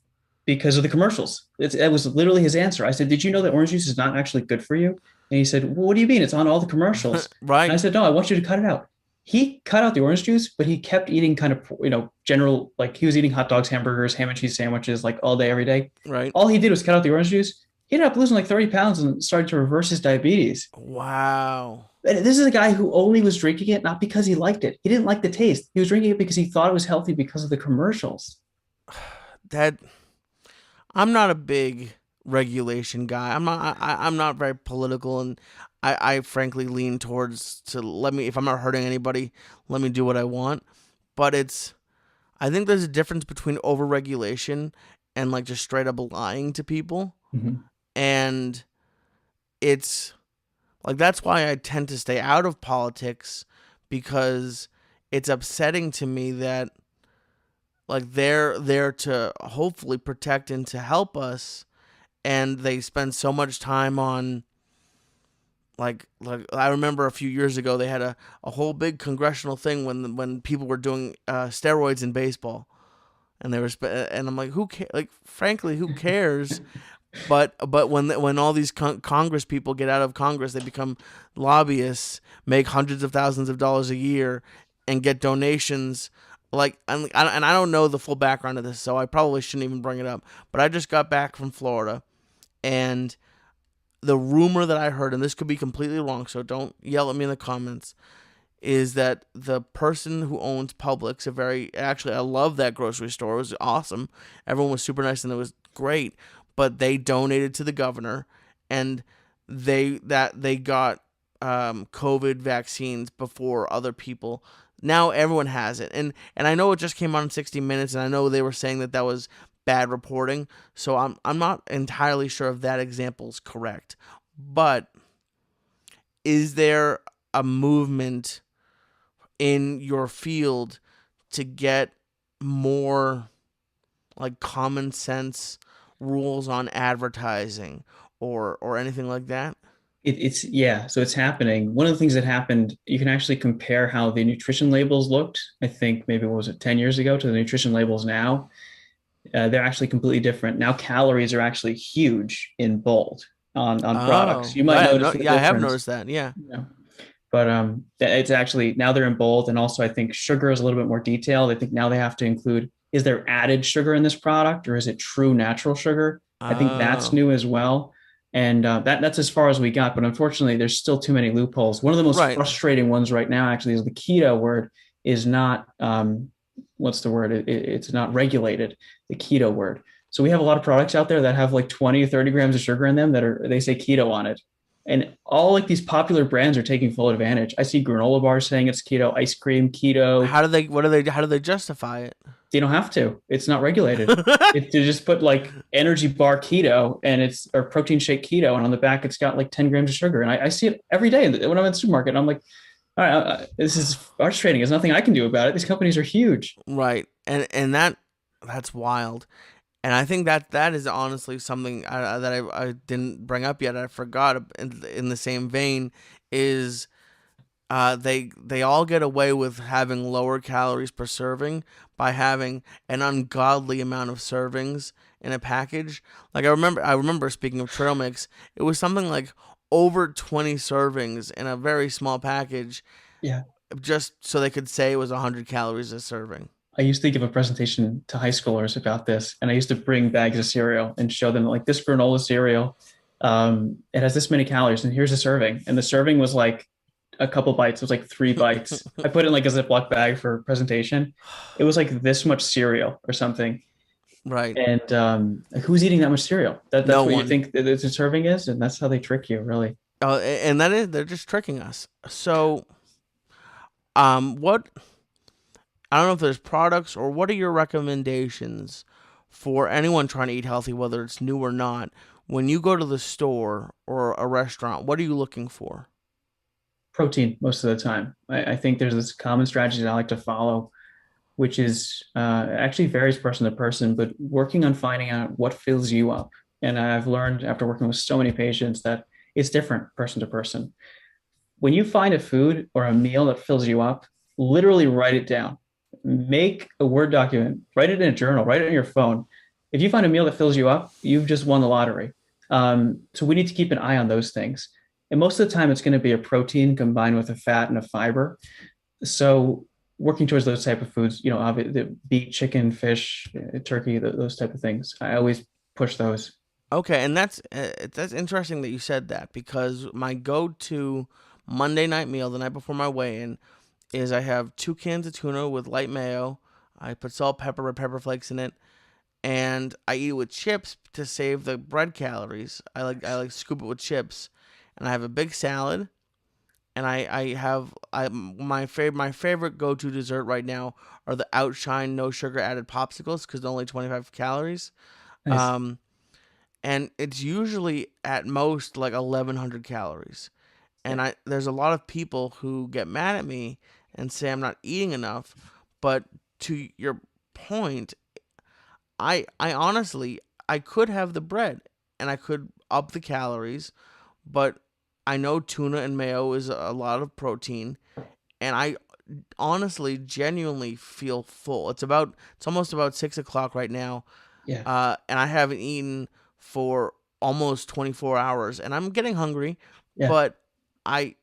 because of the commercials. It was literally his answer. I said, "Did you know that orange juice is not actually good for you?" And he said, "Well, what do you mean? It's on all the commercials." Right. And I said, "No, I want you to cut it out." He cut out the orange juice, but he kept eating kind of, general, like he was eating hot dogs, hamburgers, ham and cheese sandwiches, like all day, every day. Right. All he did was cut out the orange juice. He ended up losing like 30 pounds and started to reverse his diabetes. Wow. And this is a guy who only was drinking it not because he liked it. He didn't like the taste. He was drinking it because he thought it was healthy because of the commercials. I'm not a big regulation guy. I'm not very political, and I frankly lean towards if I'm not hurting anybody, let me do what I want. But I think there's a difference between overregulation and like just straight up lying to people. Mm-hmm. And it's like, that's why I tend to stay out of politics, because it's upsetting to me that like they're there to hopefully protect and to help us, and they spend so much time on like I remember a few years ago they had a whole big congressional thing when people were doing steroids in baseball, and they were and I'm like, who cares? Like, frankly, who cares? But when all these Congress people get out of Congress, they become lobbyists, make hundreds of thousands of dollars a year, and get donations. Like, and I don't know the full background of this, so I probably shouldn't even bring it up. But I just got back from Florida, and the rumor that I heard, and this could be completely wrong, so don't yell at me in the comments, is that the person who owns Publix, I love that grocery store. It was awesome. Everyone was super nice and it was great. But they donated to the governor, and they got COVID vaccines before other people. Now everyone has it, and I know it just came out in 60 Minutes, and I know they were saying that was bad reporting. So I'm not entirely sure if that example is correct. But is there a movement in your field to get more like common sense rules on advertising or anything like that? So it's happening. One of the things that happened, you can actually compare how the nutrition labels looked. I think maybe what was it, 10 years ago to the nutrition labels now. They're actually completely different. Now calories are actually huge in bold on products. Oh, You might notice the yeah, I have difference. noticed that. Yeah. Yeah. But it's actually now they're in bold, and also I think sugar is a little bit more detailed. I think now they have to include, is there added sugar in this product, or is it true natural sugar? I think that's Oh, new as well. And that's as far as we got. But unfortunately, there's still too many loopholes. One of the most right. frustrating ones right now actually is the keto word is not, what's the word? It's not regulated, the keto word. So we have a lot of products out there that have like 20 or 30 grams of sugar in them they say keto on it. And all like these popular brands are taking full advantage. I see granola bars saying it's keto, ice cream, keto. How do they justify it? They don't have to. It's not regulated. If they just put like energy bar keto or protein shake keto, and on the back it's got like 10 grams of sugar. And I see it every day when I'm in the supermarket. And I'm like, all right, this is frustrating. There's nothing I can do about it. These companies are huge. Right. And that's wild. And I think that is honestly something I didn't bring up yet. I forgot in the same vein is they all get away with having lower calories per serving by having an ungodly amount of servings in a package. Like I remember speaking of trail mix, it was something like over 20 servings in a very small package, Yeah. just so they could say it was 100 calories a serving. I used to give a presentation to high schoolers about this, and I used to bring bags of cereal and show them like this granola cereal. It has this many calories, and here's a serving. And the serving was like a couple bites. It was like 3 bites. I put it in like a Ziploc bag for presentation. It was like this much cereal or something. Right. And like, who's eating that much cereal? That's No what you one. think that it's a serving is, and that's how they trick you, really. And they're just tricking us. So, what I don't know if there's products or what are your recommendations for anyone trying to eat healthy, whether it's new or not. When you go to the store or a restaurant, what are you looking for? Protein most of the time. I think there's this common strategy that I like to follow, which is actually varies person to person, but working on finding out what fills you up. And I've learned after working with so many patients that it's different person to person. When you find a food or a meal that fills you up, literally write it down. Make a Word document, write it in a journal, write it on your phone. If you find a meal that fills you up, you've just won the lottery. So we need to keep an eye on those things. And most of the time, it's going to be a protein combined with a fat and a fiber. So working towards those type of foods, the beet, chicken, fish, turkey, those type of things. I always push those. Okay, and that's interesting that you said that because my go-to Monday night meal the night before my weigh-in is I have 2 cans of tuna with light mayo. I put salt, pepper, red pepper flakes in it, and I eat it with chips to save the bread calories. I like scoop it with chips, and I have a big salad, and I have my favorite go-to dessert right now are the Outshine no sugar added popsicles because they're only 25 calories. Nice. Um, and it's usually at most like 1,100 calories. Yeah. And there's a lot of people who get mad at me and say I'm not eating enough, but to your point, I honestly I could have the bread and I could up the calories, but I know tuna and mayo is a lot of protein, and I honestly genuinely feel full. It's almost about 6 o'clock right now, Yeah. and I haven't eaten for almost 24 hours, and I'm getting hungry. Yeah. But I,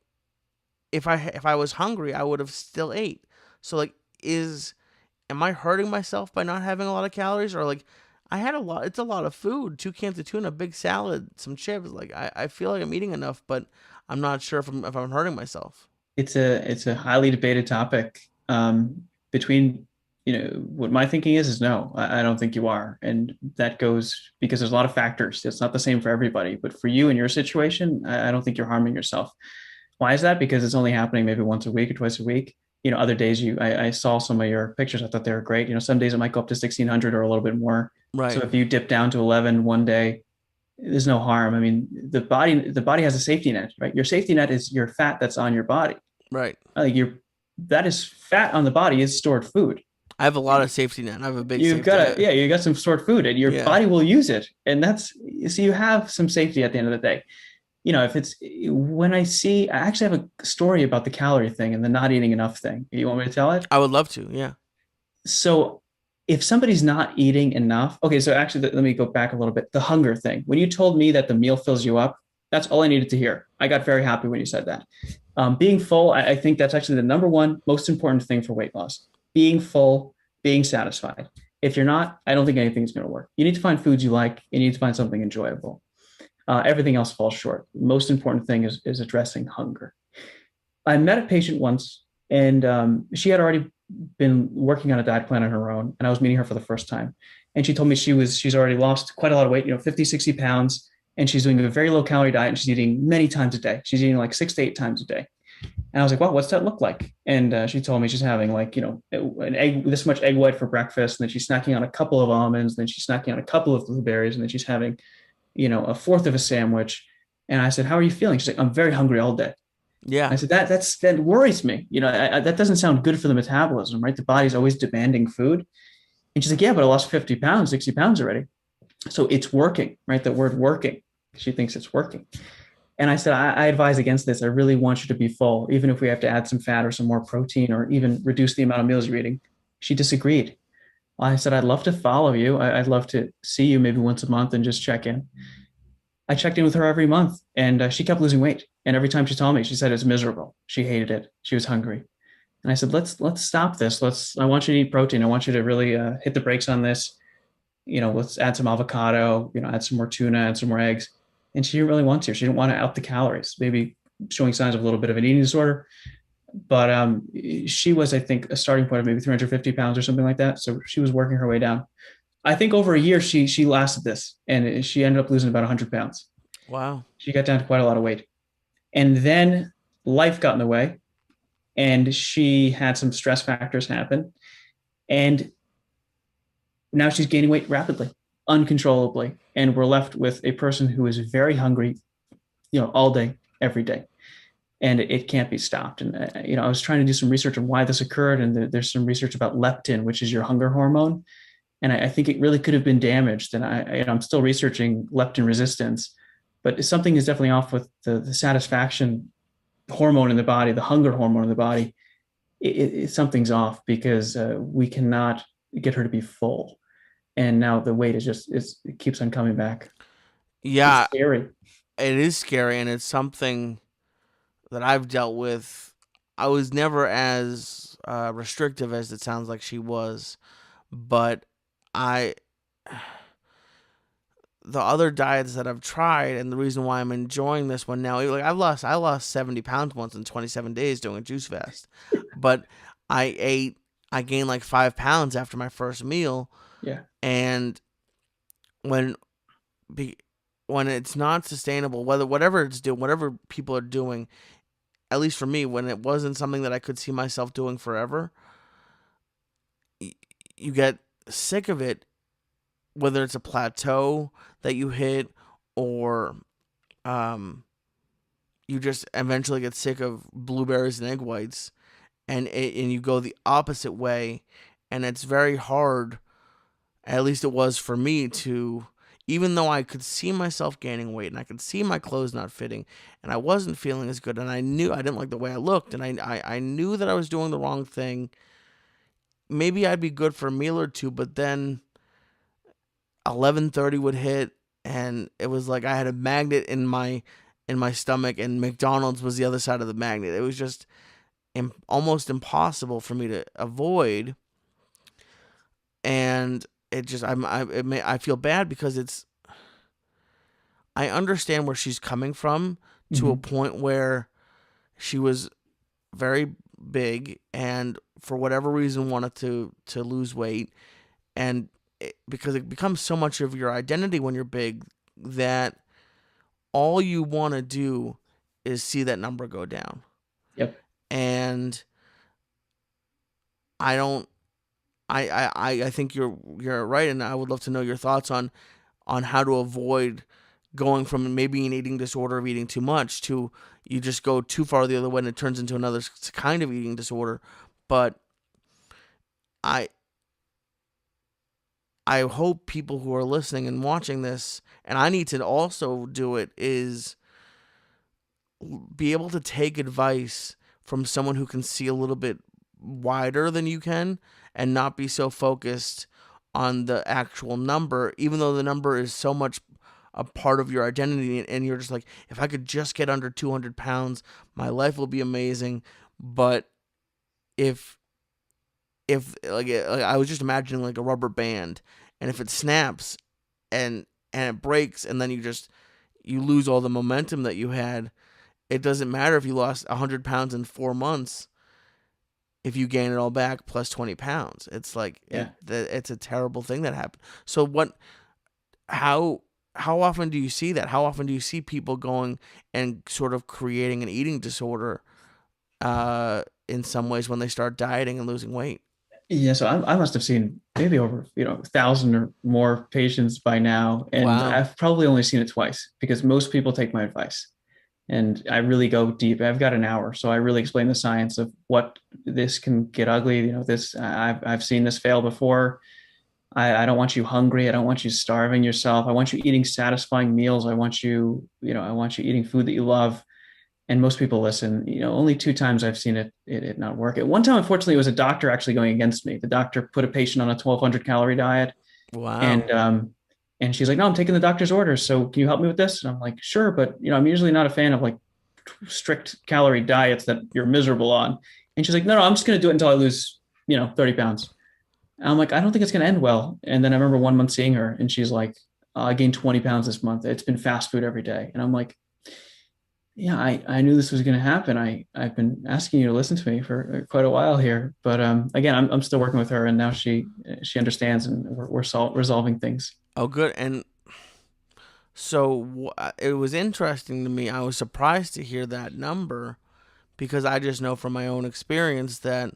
if I was hungry, I would have still ate. So like, am I hurting myself by not having a lot of calories? Or like, I had it's a lot of food, 2 cans of tuna, a big salad, some chips. Like I feel like I'm eating enough, but I'm not sure if I'm hurting myself. It's a highly debated topic. Between, what my thinking is no, I don't think you are, and that goes because there's a lot of factors. It's not the same for everybody, but for you in your situation, I don't think you're harming yourself. Why is that? Because it's only happening maybe once a week or twice a week. Other days I saw some of your pictures. I thought they were great. Some days it might go up to 1600 or a little bit more. So Right. if you dip down to 11 one day, there's no harm. I mean, the body has a safety net, right? Your safety net is your fat that's on your body. Right. Your that is fat on the body is stored food. I have a lot of safety net. I have a big You've safety got net. you got some stored food, and your Yeah. body will use it, and that's so you have some safety at the end of the day. If it's when I actually have a story about the calorie thing and the not eating enough thing. You want me to tell it? I would love to. Yeah. So if somebody's not eating enough, okay, so actually let me go back a little bit. The hunger thing. When you told me that the meal fills you up, that's all I needed to hear. I got very happy when you said that. Being full, I think that's actually the number one most important thing for weight loss. Being full, being satisfied. If you're not, I don't think anything's going to work. You need to find foods you like. You need to find something enjoyable. Everything else falls short. The most important thing is addressing hunger. I met a patient once, and she had already been working on a diet plan on her own, and I was meeting her for the first time. And she told me she's already lost quite a lot of weight, 50, 60 pounds, and she's doing a very low calorie diet, and she's eating many times a day. She's eating like 6 to 8 times a day. And I was like, wow, what's that look like? And she told me she's having like, an egg, this much egg white for breakfast. And then she's snacking on a couple of almonds. And then she's snacking on a couple of blueberries. And then she's having, a fourth of a sandwich. And I said, how are you feeling? She's like, I'm very hungry all day. Yeah. I said, that worries me. That doesn't sound good for the metabolism, right? The body's always demanding food. And she's like, yeah, but I lost 50 pounds, 60 pounds already. So it's working, right? The word working. She thinks it's working. And I said, I advise against this. I really want you to be full, even if we have to add some fat or some more protein or even reduce the amount of meals you're eating. She disagreed. I said, I'd love to follow you. I'd love to see you maybe once a month and just check in. I checked in with her every month, and she kept losing weight. And every time she told me, she said it was miserable. She hated it. She was hungry. And I said, let's stop this. I want you to eat protein. I want you to really hit the brakes on this. Let's add some avocado, add some more tuna, add some more eggs. And she didn't really want to. She didn't want to out the calories, maybe showing signs of a little bit of an eating disorder. But she was, I think, a starting point of maybe 350 pounds or something like that. So she was working her way down. I think over a year, she lasted this, and she ended up losing about 100 pounds. Wow. She got down to quite a lot of weight. And then life got in the way, and she had some stress factors happen. And now she's gaining weight rapidly, uncontrollably. And we're left with a person who is very hungry, all day, every day. And it can't be stopped. And, I was trying to do some research on why this occurred. And there's some research about leptin, which is your hunger hormone. And I think it really could have been damaged. And I'm still researching leptin resistance, but something is definitely off with the satisfaction hormone in the body, the hunger hormone in the body. Something's off because we cannot get her to be full. And now the weight it keeps on coming back. Yeah. It's scary. It is scary, and it's something that I've dealt with. I was never as restrictive as it sounds like she was, but the other diets that I've tried, and the reason why I'm enjoying this one now, like I lost 70 pounds once in 27 days doing a juice fast, but I gained like 5 pounds after my first meal. Yeah. And when it's not sustainable, whatever people are doing, at least for me, when it wasn't something that I could see myself doing forever, you get sick of it, whether it's a plateau that you hit or you just eventually get sick of blueberries and egg whites, and you go the opposite way, and it's very hard, at least it was for me, to, even though I could see myself gaining weight and I could see my clothes not fitting and I wasn't feeling as good and I knew I didn't like the way I looked and I knew that I was doing the wrong thing, maybe I'd be good for a meal or two, but then 11:30 would hit and it was like I had a magnet in my stomach and McDonald's was the other side of the magnet. It was just, almost impossible for me to avoid. And it just, I feel bad because I understand where she's coming from to a point where she was very big and for whatever reason wanted to lose weight. And because it becomes so much of your identity when you're big that all you want to do is see that number go down. Yep. And I think you're right, and I would love to know your thoughts on how to avoid going from maybe an eating disorder of eating too much to you just go too far the other way and it turns into another kind of eating disorder. But I hope people who are listening and watching this, and I need to also do it, is be able to take advice from someone who can see a little bit wider than you can and not be so focused on the actual number, even though the number is so much a part of your identity. And you're just like, if I could just get under 200 pounds, my life will be amazing. But if like I was just imagining like a rubber band, and if it snaps and it breaks, and then you lose all the momentum that you had, it doesn't matter if you lost 100 pounds in 4 months if you gain it all back plus 20 pounds. It's like, it's a terrible thing that happened. So how often do you see that? How often do you see people going and sort of creating an eating disorder in some ways when they start dieting and losing weight? Yeah, so I must have seen maybe over 1,000 or more patients by now, and Wow. I've probably only seen it twice because most people take my advice, and I really go deep. I've got an hour, so I really explain the science of what this can get ugly. I've seen this fail before. I don't want you hungry. I don't want you starving yourself. I want you eating satisfying meals. I want you eating food that you love. And most people listen. Only 2 times I've seen it not work. At one time, unfortunately, it was a doctor actually going against me. The doctor put a patient on a 1,200 calorie diet. Wow. And she's like, no, I'm taking the doctor's orders. So can you help me with this? And I'm like, sure. But, I'm usually not a fan of like strict calorie diets that you're miserable on. And she's like, no, I'm just going to do it until I lose, 30 pounds. And I'm like, I don't think it's going to end well. And then I remember 1 month seeing her and she's like, I gained 20 pounds this month. It's been fast food every day. And I'm like, yeah, I knew this was going to happen. I've been asking you to listen to me for quite a while here, but again, I'm still working with her, and now she understands, and we're resolving things. Oh, good. And so it was interesting to me. I was surprised to hear that number because I just know from my own experience that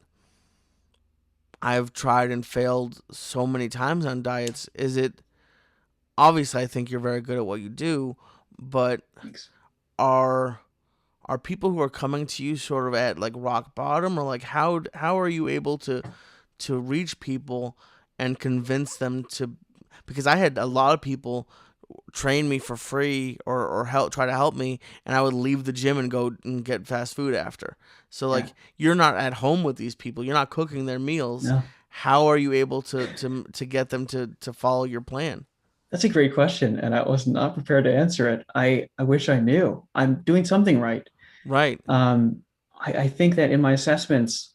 I've tried and failed so many times on diets. Obviously I think you're very good at what you do, but Thanks. Are people who are coming to you sort of at like rock bottom, or like how are you able to reach people and convince them to? Because I had a lot of people train me for free or try to help me, and I would leave the gym and go and get fast food after. So like you're not at home with these people, you're not cooking their meals. No. How are you able to get them to follow your plan? That's a great question, and I was not prepared to answer it. I wish I knew. I'm doing something right. Right. I think that in my assessments,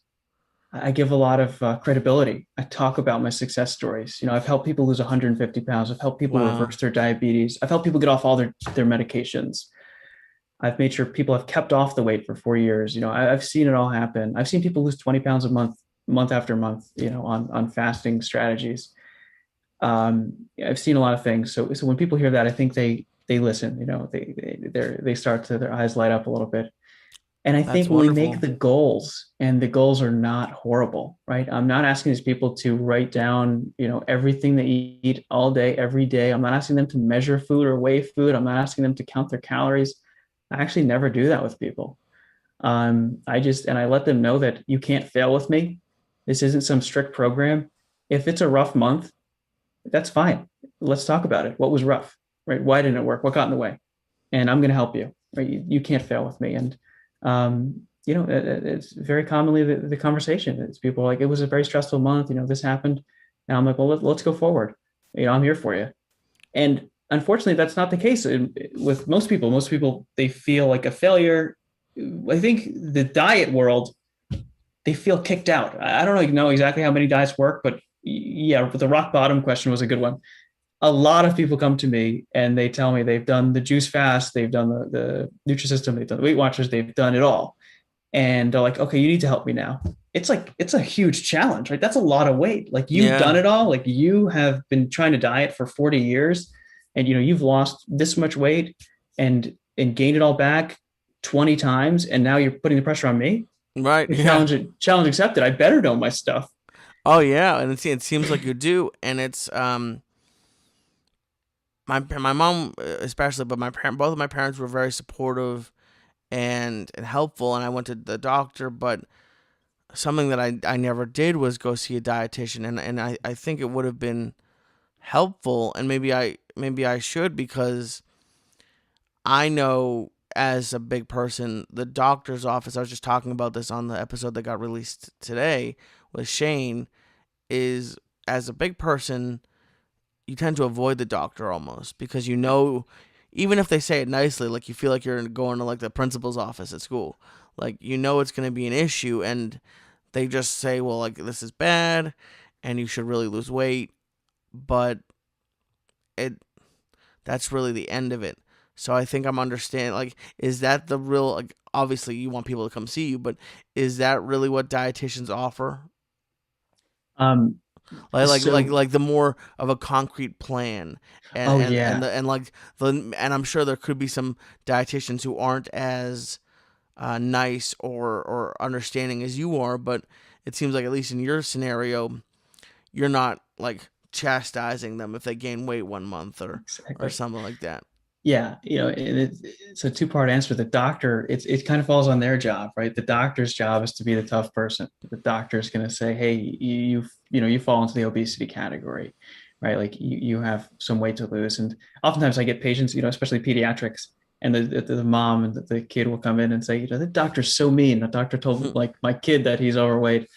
I give a lot of credibility. I talk about my success stories. I've helped people lose 150 pounds. I've helped people reverse their diabetes. I've helped people get off all their medications. I've made sure people have kept off the weight for 4 years. I've seen it all happen. I've seen people lose 20 pounds a month after month, on fasting strategies. I've seen a lot of things. So when people hear that, I think they listen, they start to, their eyes light up a little bit. And I think when we make the goals, and the goals are not horrible, right? I'm not asking these people to write down, everything they eat all day, every day. I'm not asking them to measure food or weigh food. I'm not asking them to count their calories. I actually never do that with people. I let them know that you can't fail with me. This isn't some strict program. If it's a rough month, that's fine. Let's talk about it. What was rough, right? Why didn't it work? What got in the way? And I'm going to help you, right? You can't fail with me. And, it's very commonly the conversation. It's people like, it was a very stressful month. This happened. And I'm like, well, let's go forward. I'm here for you. And unfortunately, that's not the case with most people. Most people, they feel like a failure. I think the diet world they feel kicked out. I don't know exactly how many diets work, but yeah, the rock bottom question was a good one. A lot of people come to me and they tell me they've done the juice fast, they've done the Nutrisystem, they've done the Weight Watchers, they've done it all. And they're like, okay, you need to help me now. It's like, it's a huge challenge, right? That's a lot of weight. Like you've done Yeah. it all. Like you have been trying to diet for 40 years and, you've lost this much weight and gained it all back 20 times. And now you're putting the pressure on me. Right. The Yeah. challenge accepted. I better know my stuff. Oh yeah, and it seems like you do, and it's my mom especially, but both of my parents were very supportive and helpful, and I went to the doctor, but something that I never did was go see a dietitian, and I think it would have been helpful, and maybe I should, because I know as a big person, the doctor's office, I was just talking about this on the episode that got released today with Shane, is as a big person, you tend to avoid the doctor almost because even if they say it nicely, like you feel like you're going to like the principal's office at school, like it's going to be an issue, and they just say, well, like this is bad, and you should really lose weight, but it that's really the end of it. So I think I'm understanding. Like, is that the real? Like, obviously, you want people to come see you, but is that really what dietitians offer? Um, so, Like the more of a concrete plan, oh yeah, and I'm sure there could be some dietitians who aren't as nice or understanding as you are, but it seems like at least in your scenario, you're not like chastising them if they gain weight 1 month or exactly. something like that. Yeah, and it's a two-part answer. The doctor, it kind of falls on their job, right? The doctor's job is to be the tough person. The doctor is going to say, "Hey, you fall into the obesity category, right? Like you have some weight to lose." And oftentimes I get patients, especially pediatrics, and the mom and the kid will come in and say, "The doctor's so mean. The doctor told like my kid that he's overweight."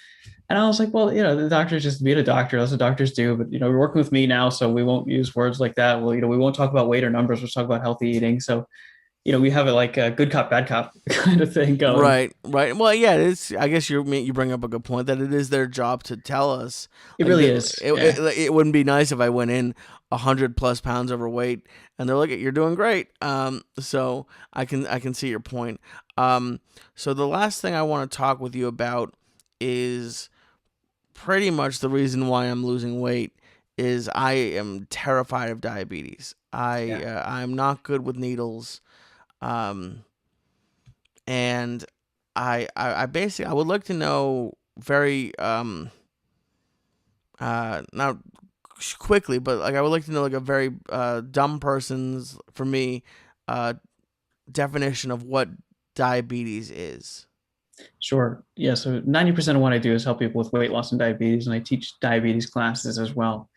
And I was like, well, the doctor's just being a doctor. That's what doctors do. But, we're working with me now, so we won't use words like that. Well, we won't talk about weight or numbers. We'll talk about healthy eating. So, we have it like a good cop, bad cop kind of thing going. Right, right. Well, yeah, it's. I guess you bring up a good point that it is their job to tell us. It Like really is. Yeah. it wouldn't be nice if I went in 100+ pounds overweight and they're like, "You're doing great." So I can see your point. So the last thing I want to talk with you about is pretty much the reason why I'm losing weight is I am terrified of diabetes. Yeah. I'm not good with needles. Um, and I basically I would like to know very not quickly, but like I would like to know like a very dumb person's, for me, uh definition of what diabetes is. Sure. Yeah. So 90% of what I do is help people with weight loss and diabetes, and I teach diabetes classes as well.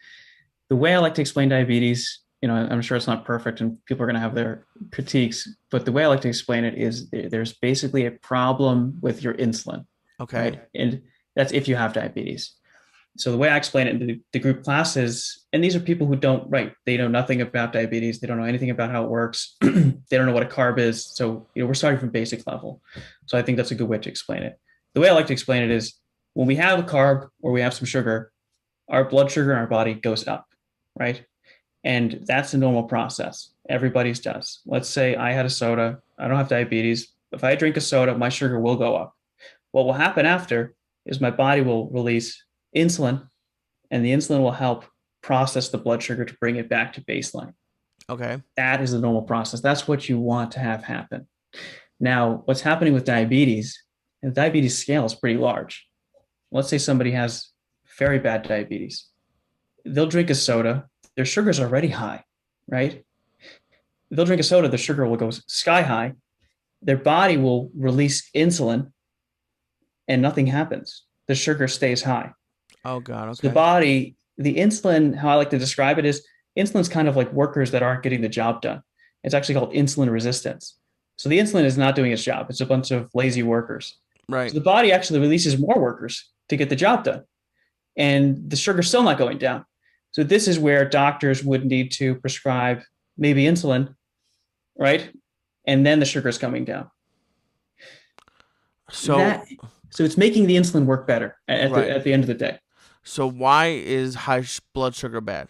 The way I like to explain diabetes, I'm sure it's not perfect and people are going to have their critiques, but the way I like to explain it is there's basically a problem with your insulin, Okay. right? And that's if you have diabetes. So the way I explain it in the group classes, and these are people who don't, right, they know nothing about diabetes. They don't know anything about how it works. They don't know what a carb is. So, we're starting from basic level. So I think that's a good way to explain it. The way I like to explain it is when we have a carb or we have some sugar, our blood sugar in our body goes up, right? And that's a normal process. Everybody's does. Let's say I had a soda. I don't have diabetes. If I drink a soda, my sugar will go up. What will happen after is my body will release insulin, and the insulin will help process the blood sugar to bring it back to baseline. Okay. That is the normal process. That's what you want to have happen. Now, what's happening with diabetes, and the diabetes scale is pretty large. Let's say somebody has very bad diabetes. They'll drink a soda, their sugar's already high, right? They'll drink a soda, the sugar will go sky high. Their body will release insulin and nothing happens. The sugar stays high. Oh God. So the Okay. body, the insulin, how I like to describe it is insulin's kind of like workers that aren't getting the job done. It's actually called insulin resistance. So the insulin is not doing its job. It's a bunch of lazy workers. Right. So the body actually releases more workers to get the job done. And the sugar's still not going down. So this is where doctors would need to prescribe maybe insulin, right? And then the sugar's coming down. So That So it's making the insulin work better Right. at the end of the day. So why is high blood sugar bad?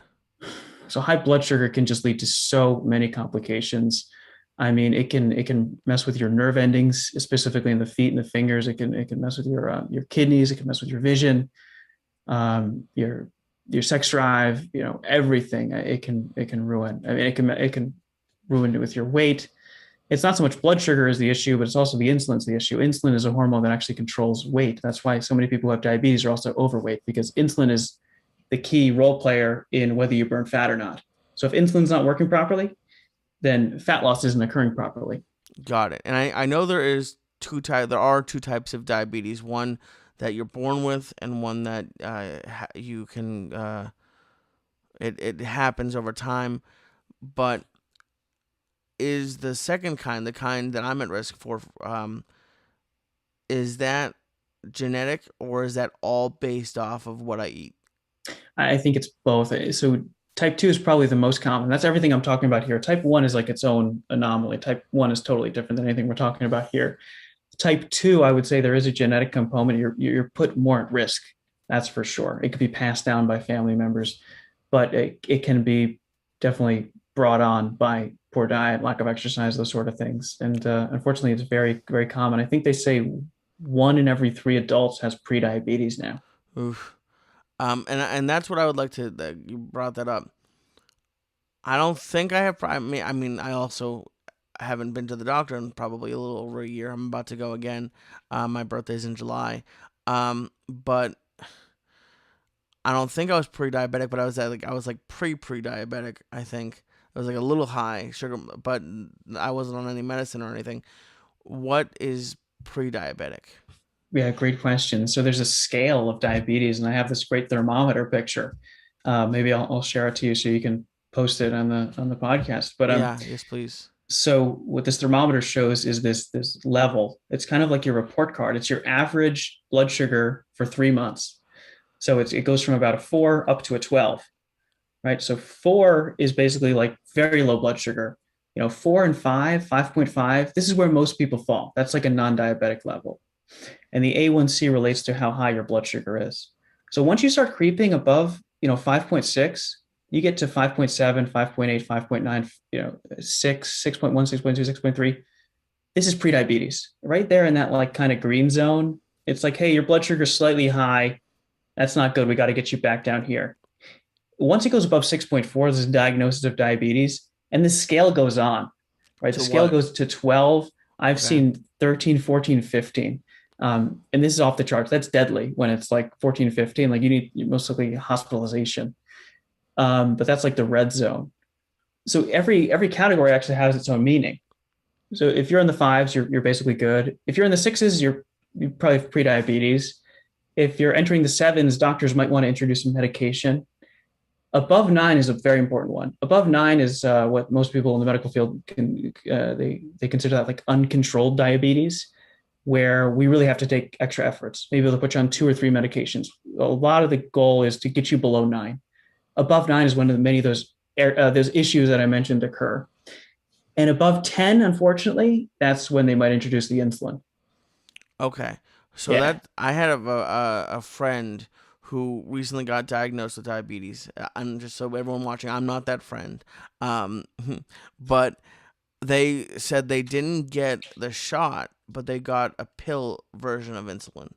So high blood sugar can just lead to so many complications. I mean, it can mess with your nerve endings, specifically in the feet and the fingers. It can mess with your kidneys. It can mess with your vision, um, your your sex drive. Everything. It can ruin. I mean, it can ruin it with your weight. It's not so much blood sugar is the issue, but it's also the insulin's the issue. Insulin is a hormone that actually controls weight. That's why so many people who have diabetes are also overweight, because insulin is the key role player in whether you burn fat or not. So if insulin's not working properly, then fat loss isn't occurring properly. Got it. And I know there are two types of diabetes. One that you're born with, and one that you can it happens over time. But is the second kind, the kind that I'm at risk for, is that genetic, or is that all based off of what I eat? I think it's both. So type 2 is probably the most common. That's everything I'm talking about here. Type 1 is like its own anomaly. Type 1 is totally different than anything we're talking about here. Type 2, I would say there is a genetic component. You're put more at risk. That's for sure. It could be passed down by family members, but it can be definitely brought on by poor diet, lack of exercise, those sort of things. And unfortunately, it's very, very common. I think they say 1 in every 3 adults has prediabetes now. Oof. And that's what I would like to. That you brought that up. I don't think I have. I mean, I also haven't been to the doctor in probably a little over a year. I'm about to go again. My birthday's in July. But I don't think I was pre-diabetic, but I was like pre-diabetic. I think I was like a little high sugar, but I wasn't on any medicine or anything. What is pre-diabetic? Yeah, great question. So there's a scale of diabetes, and I have this great thermometer picture. Maybe I'll share it to you so you can post it on the podcast. But Yeah, yes, please. so what this thermometer shows is this level. It's kind of like your report card. It's your average blood sugar for 3 months. So it goes from about a 4 up to a 12, right? So 4 is basically like very low blood sugar. 4 and 5, 5.5. This is where most people fall. That's like a non-diabetic level. And the A1C relates to how high your blood sugar is. So once you start creeping above, 5.6, you get to 5.7, 5.8, 5.9, 6, 6.1, 6.2, 6.3. This is prediabetes right there in that like kind of green zone. It's like, hey, your blood sugar is slightly high. That's not good. We got to get you back down here. Once it goes above 6.4, this is a diagnosis of diabetes. And the scale goes on, right? To The scale what? goes to 12. I've Okay. seen 13, 14, 15. And this is off the charts. That's deadly when it's like 14, 15. Like you need most likely hospitalization. But that's like the red zone. So every category actually has its own meaning. So if you're in the fives, you're basically good. If you're in the sixes, you probably have prediabetes. If you're entering the sevens, doctors might want to introduce some medication. Above 9 is a very important one. Above 9 is what most people in the medical field they consider that like uncontrolled diabetes, where we really have to take extra efforts. Maybe they'll put you on 2 or 3 medications. A lot of the goal is to get you below 9. Above 9 is when many of those issues that I mentioned occur. And above 10, unfortunately, that's when they might introduce the insulin. Okay. So Yeah, that I had a friend who recently got diagnosed with diabetes. And just so everyone watching, I'm not that friend. Um, but they said they didn't get the shot, but they got a pill version of insulin.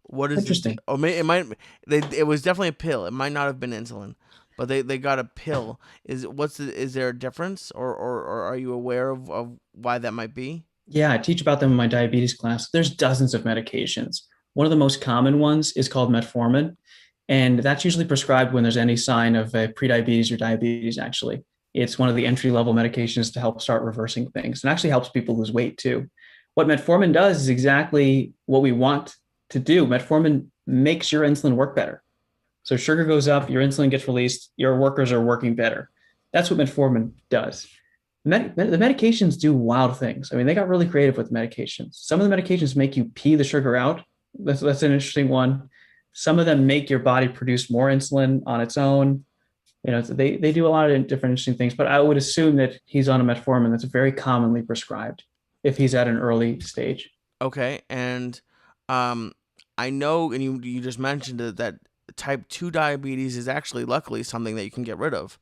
What is interesting. it might it was definitely a pill. It might not have been insulin, but they got a pill. Is there a difference, or are you aware of why that might be? Yeah, I teach about them in my diabetes class. There's dozens of medications. One of the most common ones is called metformin, and that's usually prescribed when there's any sign of prediabetes or diabetes, actually. It's one of the entry level medications to help start reversing things and actually helps people lose weight too. What metformin does is exactly what we want to do. Metformin makes your insulin work better. So sugar goes up, your insulin gets released, your workers are working better. That's what metformin does. The medications do wild things. I mean, they got really creative with medications. Some of the medications make you pee the sugar out. That's an interesting one. Some of them make your body produce more insulin on its own. They do a lot of different interesting things, but I would assume that he's on a metformin that's very commonly prescribed if he's at an early stage. Okay, and Um, I know, and you just mentioned it, that type 2 diabetes is actually luckily something that you can get rid of.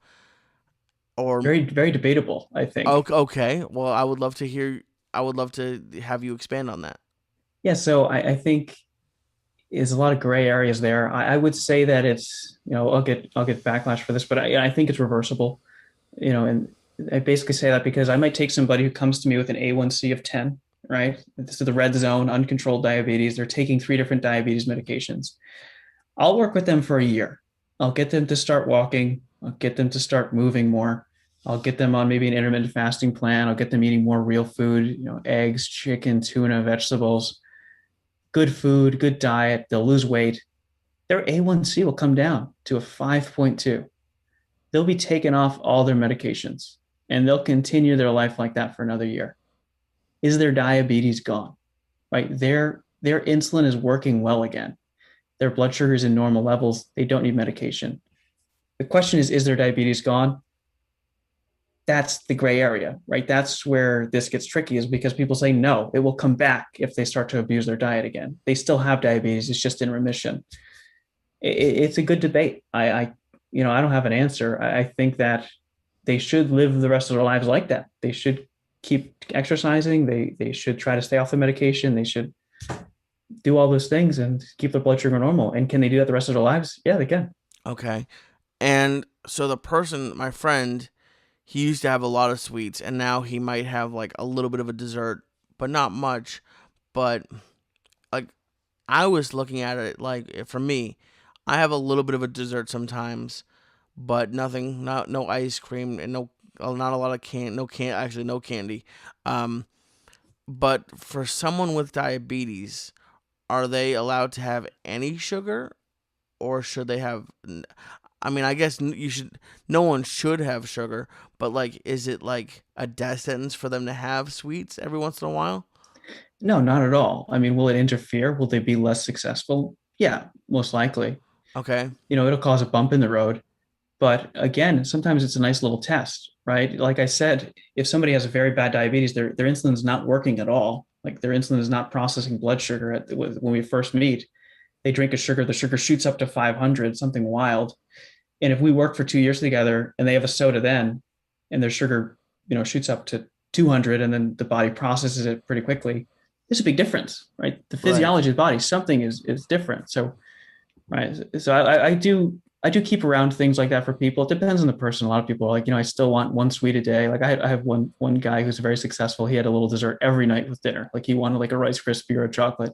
Or Very, very debatable, I think. okay, well, I would love to have you expand on that. Yeah, so I think there's a lot of gray areas there. I would say that it's, I'll get backlash for this, but I think it's reversible. And I basically say that because I might take somebody who comes to me with an A1C of 10, right? This is the red zone, uncontrolled diabetes. They're taking 3 different diabetes medications. I'll work with them for a year. I'll get them to start walking. I'll get them to start moving more. I'll get them on maybe an intermittent fasting plan. I'll get them eating more real food, eggs, chicken, tuna, vegetables, good food, good diet. They'll lose weight. Their A1C will come down to a 5.2. They'll be taken off all their medications and they'll continue their life like that for another year. Is their diabetes gone? Right? Their insulin is working well again. Their blood sugar is in normal levels. They don't need medication. The question is their diabetes gone? That's the gray area, right? That's where this gets tricky, is because people say no, it will come back if they start to abuse their diet again. They still have diabetes, it's just in remission. It's a good debate. I don't have an answer. I think that they should live the rest of their lives like that. They should keep exercising. They should try to stay off the medication. They should do all those things and keep their blood sugar normal. And can they do that the rest of their lives? Yeah, they can. Okay. And so the person, my friend, he used to have a lot of sweets, and now he might have like a little bit of a dessert, but not much. But like, I was looking at it like, for me, I have a little bit of a dessert sometimes, but nothing, not no ice cream and not a lot of actually no candy. Um, but for someone with diabetes, are they allowed to have any sugar, or should they have? I mean, I guess you should. No one should have sugar, but like, is it like a death sentence for them to have sweets every once in a while? No, not at all. I mean, will it interfere? Will they be less successful? Yeah, most likely. Okay, It'll cause a bump in the road. But again, sometimes it's a nice little test, right? Like I said, if somebody has a very bad diabetes, their insulin is not working at all. Like their insulin is not processing blood sugar when we first meet. They drink a sugar, the sugar shoots up to 500, something wild. And if we work for 2 years together and they have a soda then, and their sugar, shoots up to 200, and then the body processes it pretty quickly, there's a big difference, right? The right. physiology of the body, something is different. So, right. So I do keep around things like that for people. It depends on the person. A lot of people are like, I still want one sweet a day. Like I have one guy who's very successful. He had a little dessert every night with dinner. Like he wanted like a Rice Krispie or a chocolate,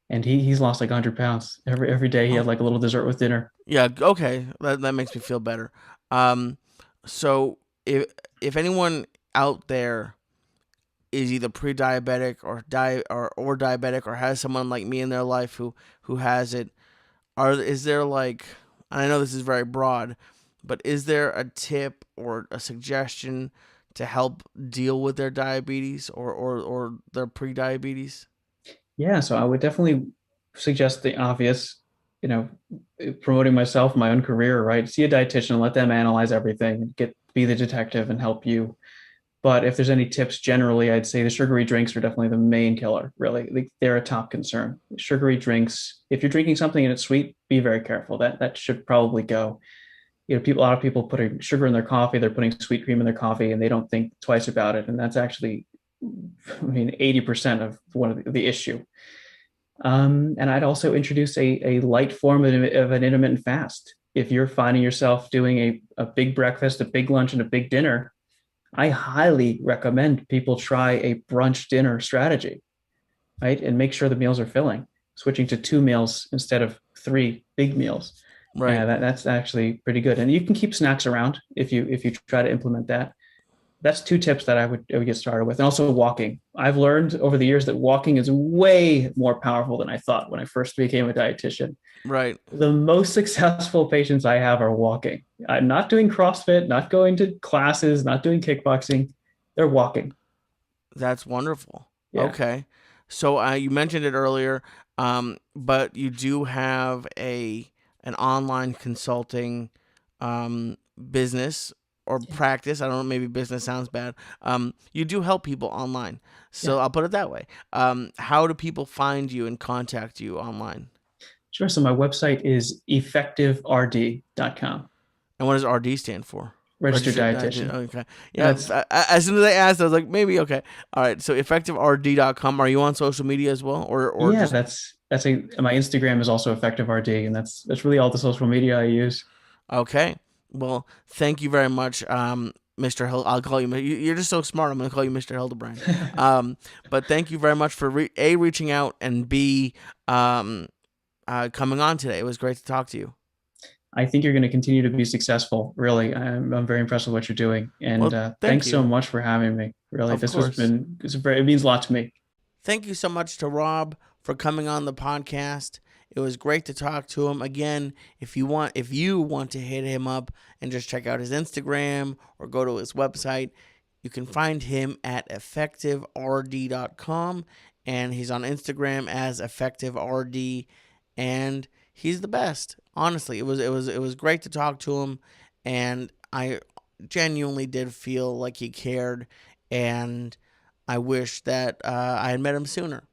and he's lost like 100 pounds. Every day he had Oh, like a little dessert with dinner. yeah. Okay, that makes me feel better. Um, so if anyone out there is either pre-diabetic or diabetic, or has someone like me in their life who has it, is there like, and I know this is very broad, but is there a tip or a suggestion to help deal with their diabetes or their pre-diabetes? Yeah, so I would definitely suggest the obvious, you know, promoting myself, my own career, right? See a dietitian, let them analyze everything, be the detective and help you. But if there's any tips generally, I'd say the sugary drinks are definitely the main killer, really. Like, they're a top concern. Sugary drinks, if you're drinking something and it's sweet, be very careful. That should probably go. A lot of people putting sugar in their coffee, they're putting sweet cream in their coffee, and they don't think twice about it. And that's actually, I mean, 80% of one of the issue. And I'd also introduce a light form of an intermittent fast. If you're finding yourself doing a big breakfast, a big lunch, and a big dinner, I highly recommend people try a brunch dinner strategy, right? And make sure the meals are filling, switching to 2 meals instead of 3 big meals. Right. That's actually pretty good. And you can keep snacks around if you try to implement that. That's 2 tips that I would get started with. And also walking. I've learned over the years that walking is way more powerful than I thought when I first became a dietitian. Right. The most successful patients I have are walking. I'm not doing CrossFit, not going to classes, not doing kickboxing. They're walking. That's wonderful. Yeah. Okay. So you mentioned it earlier, but you do have an online consulting business. or practice. I don't know, maybe business sounds bad. You do help people online. So Yeah. I'll put it that way. How do people find you and contact you online? Sure. So my website is effectiverd.com. And what does RD stand for? Registered Registered Dietitian. Dietitian. Okay. And Yeah. that's As soon as I asked, I was like, maybe. Okay. All right. So effectiverd.com. Are you on social media as well? Or yeah, just, that's my Instagram is also effectiverd, and that's really all the social media I use. okay. Well, thank you very much, Mr. Hill. I'll call you. You're just so smart. I'm going to call you Mr. Hildebrand. But thank you very much for reaching out, and B, coming on today. It was great to talk to you. I think you're going to continue to be successful. Really, I'm very impressed with what you're doing, and Well, thank thanks so you. much for having me. Really, Of this has course. been it means a lot to me. Thank you so much to Rob for coming on the podcast. It was great to talk to him. Again, if you want to hit him up and just check out his Instagram or go to his website, you can find him at effectiverd.com, and he's on Instagram as effectiverd, and he's the best. Honestly, it was great to talk to him, and I genuinely did feel like he cared, and I wish that I had met him sooner.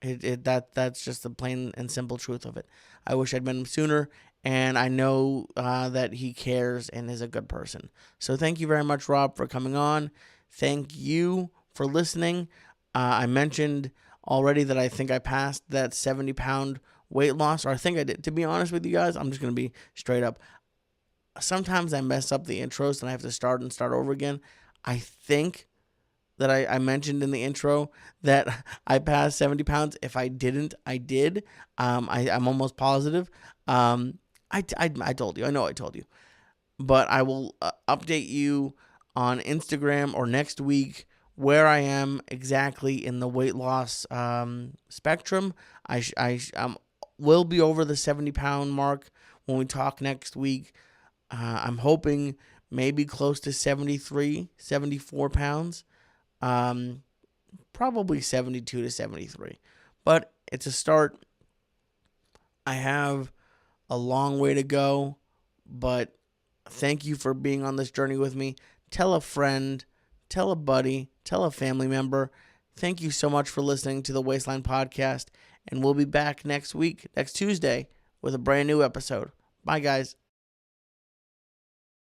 That's just the plain and simple truth of it. I wish I'd met him sooner, and I know that he cares and is a good person. So thank you very much, Rob, for coming on. Thank you for listening. I mentioned already that I think I passed that 70-pound weight loss, or I think I did. To be honest with you guys, I'm just going to be straight up. Sometimes I mess up the intros and I have to start over again. I think that I mentioned in the intro that I passed 70 pounds. If I didn't, I did. I'm almost positive. I told you. I know I told you. But I will update you on Instagram or next week where I am exactly in the weight loss spectrum. I will be over the 70-pound mark when we talk next week. I'm hoping maybe close to 73, 74 pounds. Probably 72 to 73. But it's a start. I have a long way to go, but thank you for being on this journey with me. Tell a friend, tell a buddy, tell a family member. Thank you so much for listening to the Waistline Podcast, and we'll be back next week, next Tuesday, with a brand new episode. Bye, guys.